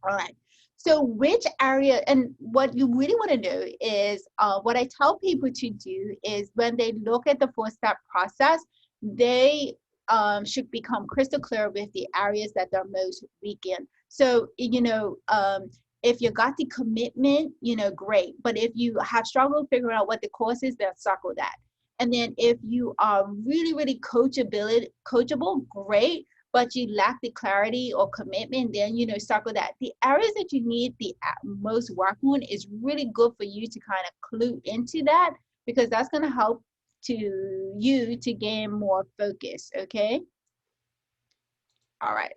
Speaker 1: All right. So which area, and what you really want to know is what I tell people to do is when they look at the 4-step process, they should become crystal clear with the areas that they're most weak in. So, if you got the commitment, great. But if you have struggled figuring out what the course is, then circle that. And then if you are really, really coachable, great, but you lack the clarity or commitment, then, circle that. The areas that you need the most work on is really good for you to kind of clue into that, because that's going to help you to gain more focus, okay? All right.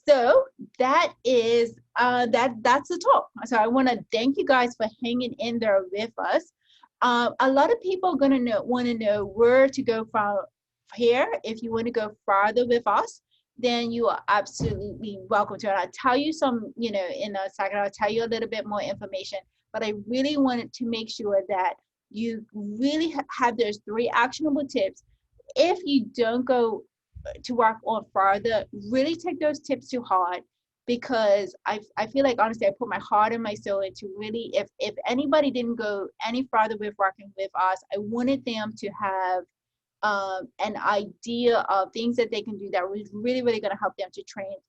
Speaker 1: So that is that's the talk. So I want to thank you guys for hanging in there with us. A lot of people are gonna want to know where to go from here. If you want to go farther with us, then you are absolutely welcome to it. I'll tell you some, in a second, I'll tell you a little bit more information, but I really wanted to make sure that you really have those 3 actionable tips. If you don't go to work on farther, really take those tips to heart, because I feel like honestly I put my heart and my soul into really, if anybody didn't go any farther with working with us, I wanted them to have an idea of things that they can do that was really, really going to help them to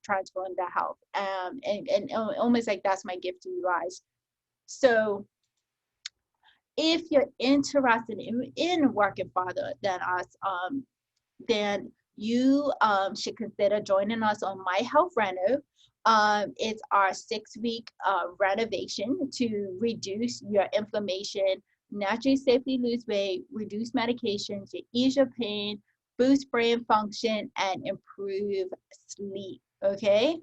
Speaker 1: transform their health. And almost like that's my gift to you guys. So if you're interested in working farther than us, then you should consider joining us on My Health Reno. It's our 6-week renovation to reduce your inflammation, naturally safely lose weight, reduce medications, ease your pain, boost brain function, and improve sleep, okay?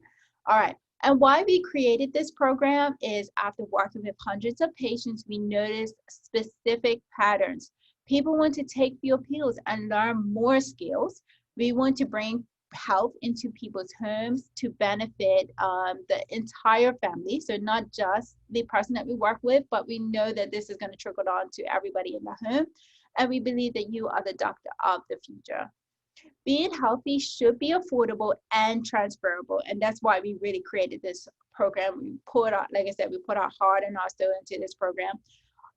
Speaker 1: All right. And why we created this program is after working with hundreds of patients, we noticed specific patterns. People want to take fewer pills and learn more skills. We want to bring health into people's homes to benefit the entire family. So not just the person that we work with, but we know that this is going to trickle down to everybody in the home. And we believe that you are the doctor of the future. Being healthy should be affordable and transferable. And that's why we really created this program. We put our, like I said, we put our heart and our soul into this program.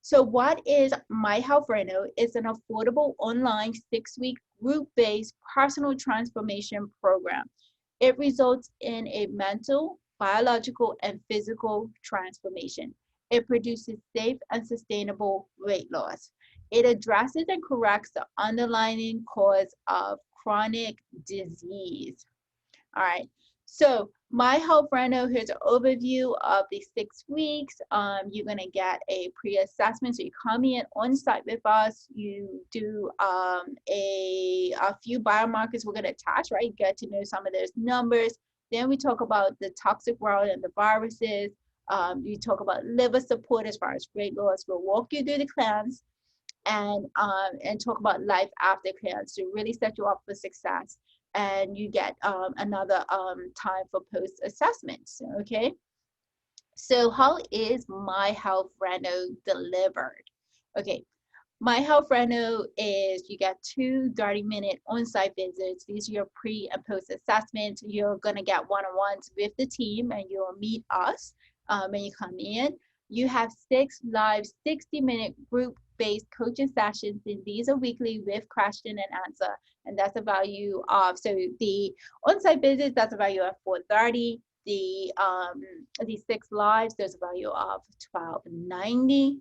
Speaker 1: So what is My Health Reno? It's an affordable online 6-week group-based personal transformation program. It results in a mental, biological, and physical transformation. It produces safe and sustainable weight loss. It addresses and corrects the underlying cause of chronic disease. All right. So my health rando, here's an overview of the 6 weeks. You're gonna get a pre-assessment. So you come in on site with us. You do a few biomarkers we're gonna attach, right? You get to know some of those numbers. Then we talk about the toxic world and the viruses. You talk about liver support as far as weight loss. We'll walk you through the cleanse and talk about life after cleanse to really set you up for success. And you get another time for post assessments. Okay. So how is My Health Reno delivered? Okay. My Health Reno is you get 2 30-minute on-site visits. These are your pre and post assessments. You're going to get one-on-ones with the team and you'll meet us when you come in. You have 6 live 60-minute group-based coaching sessions, and these are weekly with question and answer. And that's a value of, so the on-site visits, that's a value of $430. The 6 lives, there's a value of $1290.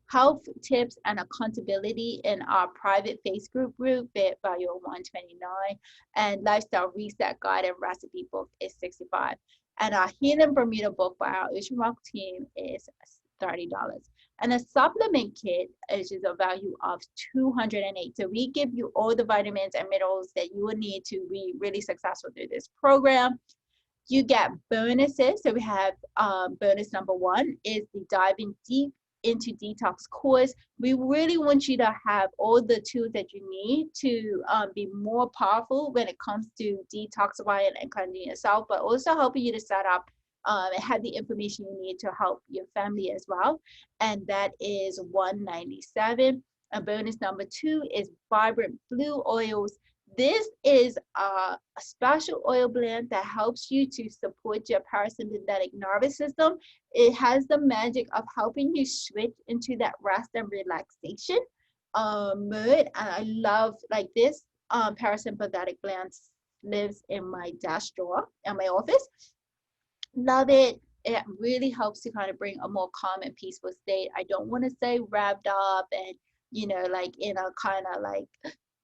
Speaker 1: Health tips and accountability in our private Facebook group, value of $129, and lifestyle reset guide and recipe book is $65. And our Healing Bermuda book by our Ocean Rock team is $30. And a supplement kit is a value of $208. So we give you all the vitamins and minerals that you will need to be really successful through this program. You get bonuses. So we have bonus number 1 is the diving deep into detox course. We really want you to have all the tools that you need to be more powerful when it comes to detoxifying and cleansing yourself, but also helping you to set up and have the information you need to help your family as well. And that is $197. And bonus number 2 is vibrant blue oils. This is a special oil blend that helps you to support your parasympathetic nervous system. It has the magic of helping you switch into that rest and relaxation mode. And I love, like, this parasympathetic blend lives in my desk drawer in my office. Love it. It really helps to kind of bring a more calm and peaceful state. I don't want to say wrapped up and, like in a kind of like,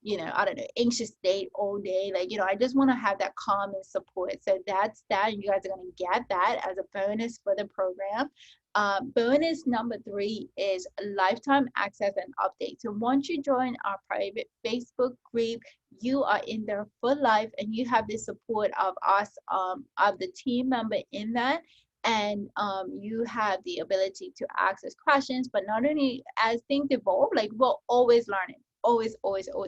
Speaker 1: I don't know, anxious state all day. Like, I just want to have that calm and support. So that's that. And you guys are going to get that as a bonus for the program. Bonus number 3 is lifetime access and updates. So once you join our private Facebook group, you are in there for life and you have the support of us, of the team member in that. And you have the ability to access questions, but not only as things evolve, like we're always learning. Always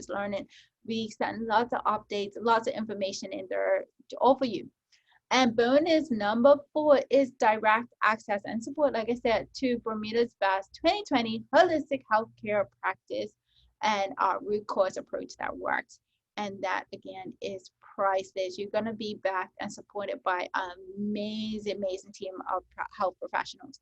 Speaker 1: learning. We send lots of updates, lots of information in there to offer you. And bonus number 4 is direct access and support, like I said, to Bermuda's Best 2020 holistic healthcare practice and our root cause approach that works. And that again is priceless. You're going to be backed and supported by an amazing team of health professionals.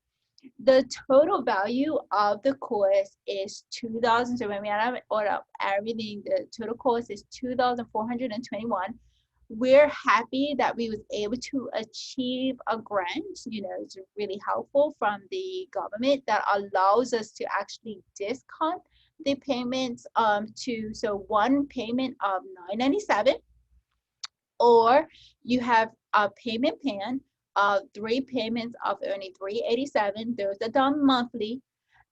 Speaker 1: The total value of the course is $2,000. So when we add up everything, the total cost is $2,421. We're happy that we was able to achieve a grant. It's really helpful from the government that allows us to actually discount the payments so one payment of $997, or you have a payment plan of 3 payments of only $387. Those are done monthly.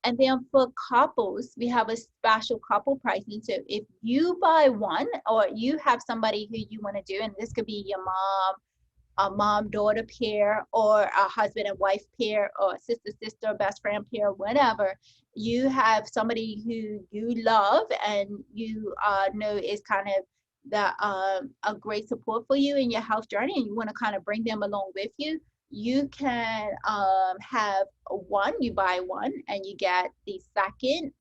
Speaker 1: And then for couples, we have a special couple pricing. So if you buy one, or you have somebody who you want to do, and this could be your mom, a mom-daughter pair, or a husband and wife pair, or sister, best friend pair, whatever. You have somebody who you love and you know is kind of a great support for you in your health journey, and you want to kind of bring them along with you. You can have one, you buy one, and you get the second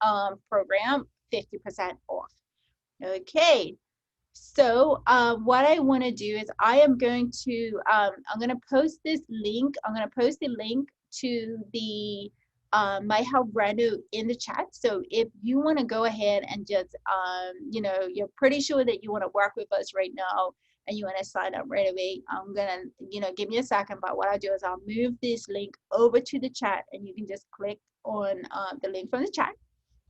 Speaker 1: program 50% off. Okay. So what I want to do is I'm going to post this link. I'm going to post the link to the My Health Brando in the chat. So if you want to go ahead and just, you're pretty sure that you want to work with us right now and you want to sign up right away, I'm going to, give me a second. But what I'll do is I'll move this link over to the chat and you can just click on the link from the chat.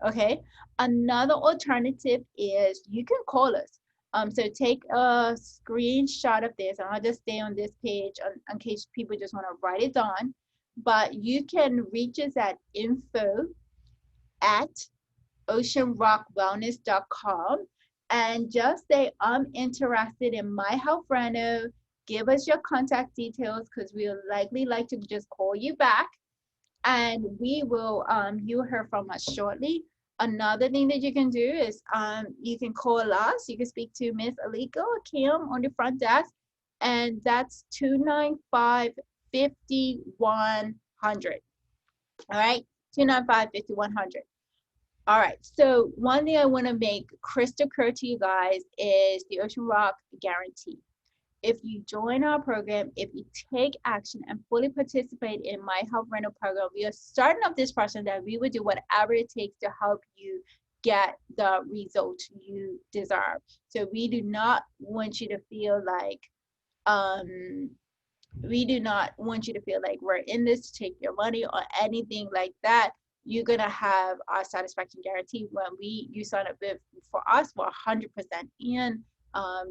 Speaker 1: Okay. Another alternative is you can call us. So take a screenshot of this, and I'll just stay on this page in case people just want to write it down. But you can reach us at info@oceanrockwellness.com and just say, I'm interested in my health reno. Give us your contact details because we'll likely like to just call you back, and we will you'll hear from us shortly. Another thing that you can do is you can call us. You can speak to Miss Alika or Kim on the front desk, and that's 295-5100. All right, 295-5100. All right, so one thing I want to make crystal clear to you guys is the Ocean Rock guarantee. If you join our program, if you take action and fully participate in my health rental program, we are starting off this process that we will do whatever it takes to help you get the results you deserve. So we do not want you to feel like we're in this to take your money or anything like that. You're gonna have our satisfaction guarantee when you sign up for us for 100% in.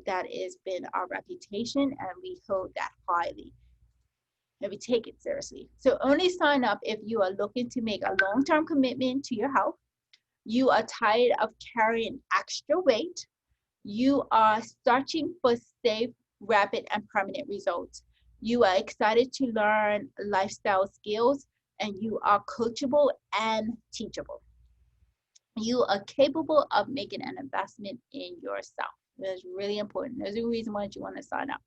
Speaker 1: That has been our reputation, and we hold that highly, and we take it seriously. So only sign up if you are looking to make a long-term commitment to your health. You are tired of carrying extra weight. You are searching for safe, rapid, and permanent results. You are excited to learn lifestyle skills, and you are coachable and teachable. You are capable of making an investment in yourself. That's really important. There's a reason why you want to sign up.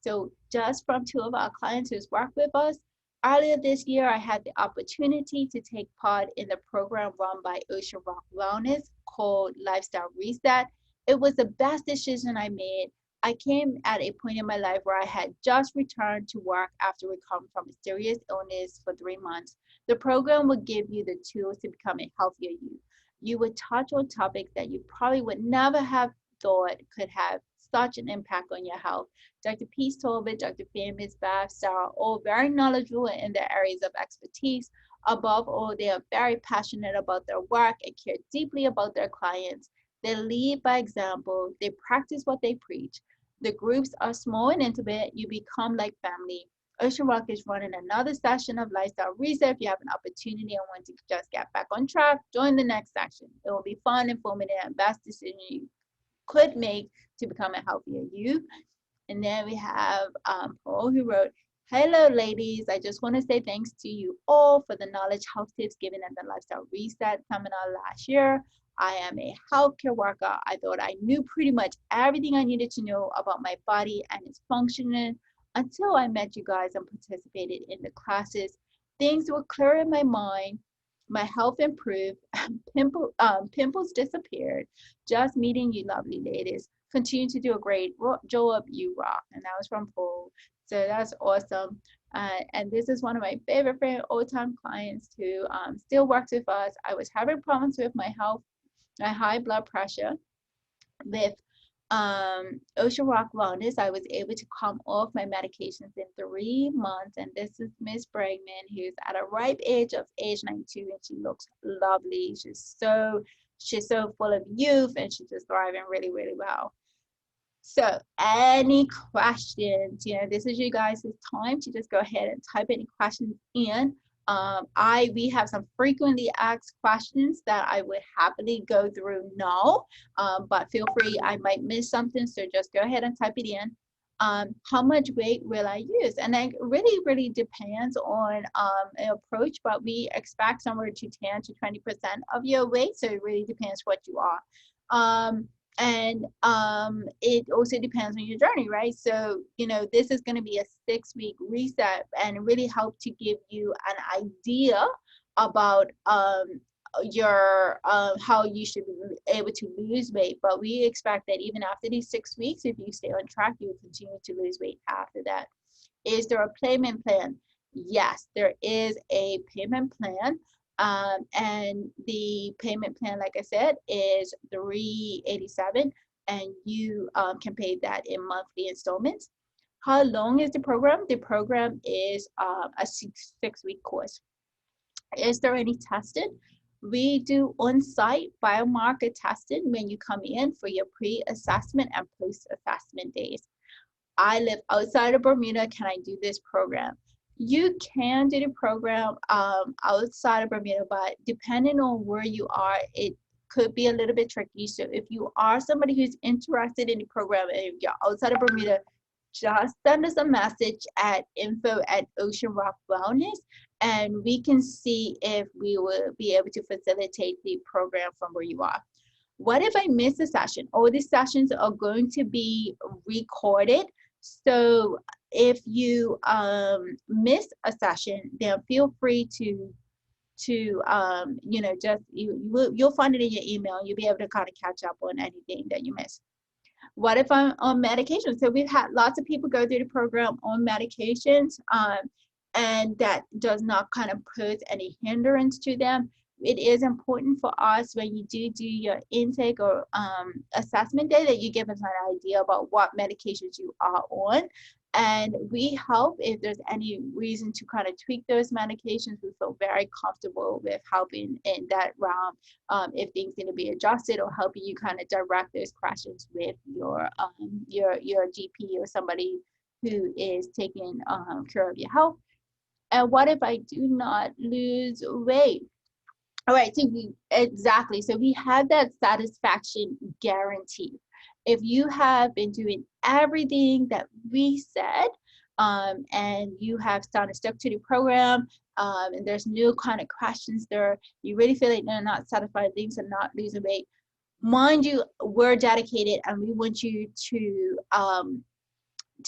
Speaker 1: So just from two of our clients who's worked with us, earlier this year, I had the opportunity to take part in the program run by Ocean Rock Wellness called Lifestyle Reset. It was the best decision I made. I came at a point in my life where I had just returned to work after recovering from a serious illness for 3 months. The program will give you the tools to become a healthier you. You would touch on topics that you probably would never have thought could have such an impact on your health. Dr. Peets Talbot, Dr. Miss Bath, Sarah, all very knowledgeable in their areas of expertise. Above all, they are very passionate about their work and care deeply about their clients. They lead by example. They practice what they preach. The groups are small and intimate. You become like family. Ocean Rock is running another session of Lifestyle Reset. If you have an opportunity and want to just get back on track, join the next section. It will be fun, informative, and best decision you could make to become a healthier you. And then we have Paul, who wrote, hello ladies, I just want to say thanks to you all for the knowledge health tips given at the Lifestyle Reset seminar last year. I am a healthcare worker. I thought I knew pretty much everything I needed to know about my body and its functioning until I met you guys and participated in the classes. Things were clear in my mind. My health improved. Pimples disappeared. Just meeting you lovely ladies. Continue to do a great job. You rock. And that was from Paul. So that's awesome. And this is one of my favorite old-time clients who still works with us. I was having problems with my health, my high blood pressure. With Ocean Rock Wellness, I was able to come off my medications in 3 months. And this is Miss Bregman, who's at a ripe age of age 92, and she looks lovely. She's so full of youth, and she's just thriving really, really well. So any questions, this is you guys' time to just go ahead and type any questions in. We have some frequently asked questions that I would happily go through now, but feel free, I might miss something, so just go ahead and type it in. How much weight will I use? And it really, really depends on an approach, but we expect somewhere to 10 to 20% of your weight, so it really depends what you are. And it also depends on your journey, right? So this is going to be a 6-week reset and really help to give you an idea about your how you should be able to lose weight. But we expect that even after these 6 weeks, if you stay on track, you will continue to lose weight after that. Is there a payment plan? Yes, there is a payment plan. And the payment plan, like I said, is $387, and you can pay that in monthly installments. How long is the program? The program is a 6-week course. Is there any testing? We do on-site biomarker testing when you come in for your pre-assessment and post-assessment days. I live outside of Bermuda. Can I do this program? You can do the program outside of Bermuda, but depending on where you are, it could be a little bit tricky. So if you are somebody who's interested in the program and if you're outside of Bermuda, just send us a message at info@Ocean Rock Wellness, and we can see if we will be able to facilitate the program from where you are. What if I miss a session? All these sessions are going to be recorded. So if you miss a session, then feel free to just you'll find it in your email. You'll be able to kind of catch up on anything that you missed. What if I'm on medication? So we've had lots of people go through the program on medications, and that does not kind of pose any hindrance to them. It is important for us when you do your intake or assessment day that you give us an idea about what medications you are on. And we help if there's any reason to kind of tweak those medications. We feel very comfortable with helping in that realm if things need to be adjusted, or helping you kind of direct those questions with your GP or somebody who is taking care of your health. And what if I do not lose weight? All right, so we have that satisfaction guarantee. If you have been doing everything that we said, and you have stuck to the program, and there's no kind of questions there, you really feel like they're not satisfied, things are not losing weight. Mind you, we're dedicated and we want you to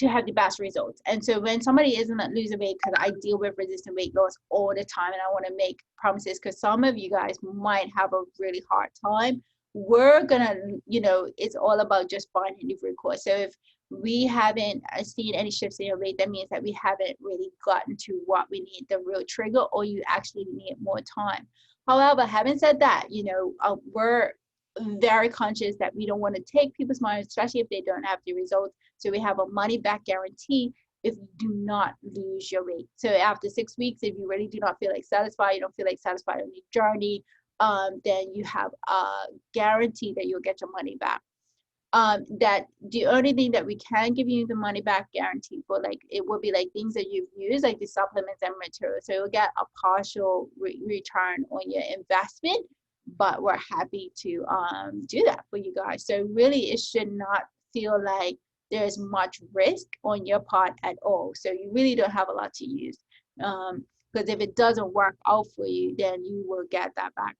Speaker 1: have the best results. And so when somebody isn't losing weight, because I deal with resistant weight loss all the time, and I want to make promises because some of you guys might have a really hard time, we're gonna, it's all about just finding the root cause. So if we haven't seen any shifts in your weight, that means that we haven't really gotten to what we need, the real trigger, or you actually need more time. However, having said that, we're very conscious that we don't want to take people's money, especially if they don't have the results. So we have a money back guarantee if you do not lose your weight. So after 6 weeks, if you really do not feel like satisfied, you don't feel like satisfied on your journey, then you have a guarantee that you'll get your money back. That the only thing that we can give you the money back guarantee for, like, it will be like things that you've used, like the supplements and materials. So you'll get a partial return on your investment, but we're happy to do that for you guys. So really, it should not feel like there's much risk on your part at all. So you really don't have a lot to use, because if it doesn't work out for you, then you will get that back.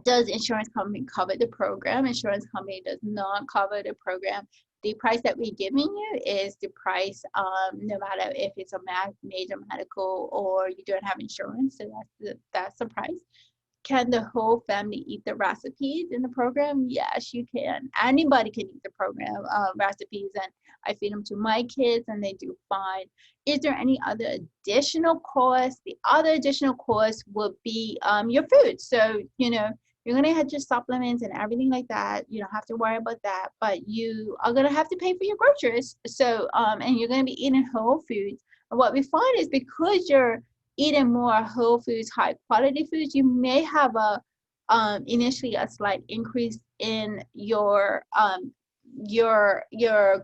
Speaker 1: Does insurance company cover the program? Insurance company does not cover the program. The price that we're giving you is the price, no matter if it's a major medical or you don't have insurance. So that's the price. Can the whole family eat the recipes in the program? Yes, you can. Anybody can eat the program recipes, and I feed them to my kids and they do fine. Is there any other additional cost? The other additional cost will be your food. So, you're going to have your supplements and everything like that. You don't have to worry about that, but you are going to have to pay for your groceries. So, and you're going to be eating whole foods. And what we find is, because you're eating more whole foods, high quality foods, you may have initially a slight increase in your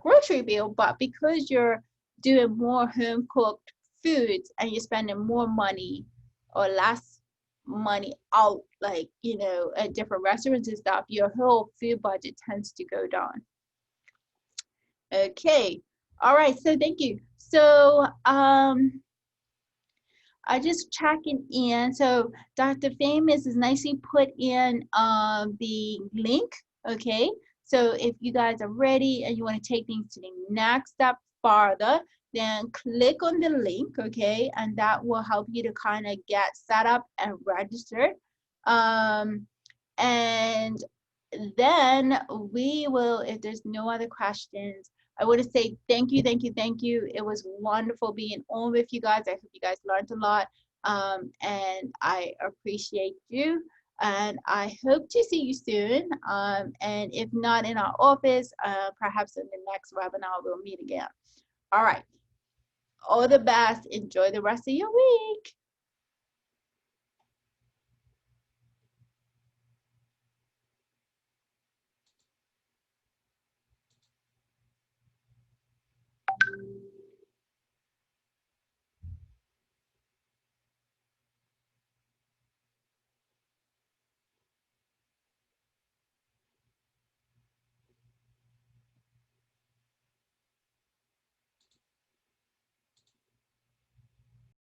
Speaker 1: grocery bill, but because you're doing more home cooked foods and you're spending more money or less money out, like, at different restaurants and stuff, your whole food budget tends to go down. Okay, all right, so thank you. So I just checking in. So Dr. Famous is nicely put in the link. Okay, so if you guys are ready and you want to take things to the next step farther, then click on the link, okay, and that will help you to kind of get set up and registered. And then we will, if there's no other questions, I want to say thank you. It was wonderful being on with you guys. I hope you guys learned a lot, and I appreciate you. And I hope to see you soon. And if not in our office, perhaps in the next webinar, we'll meet again. All right. All the best. Enjoy the rest of your week.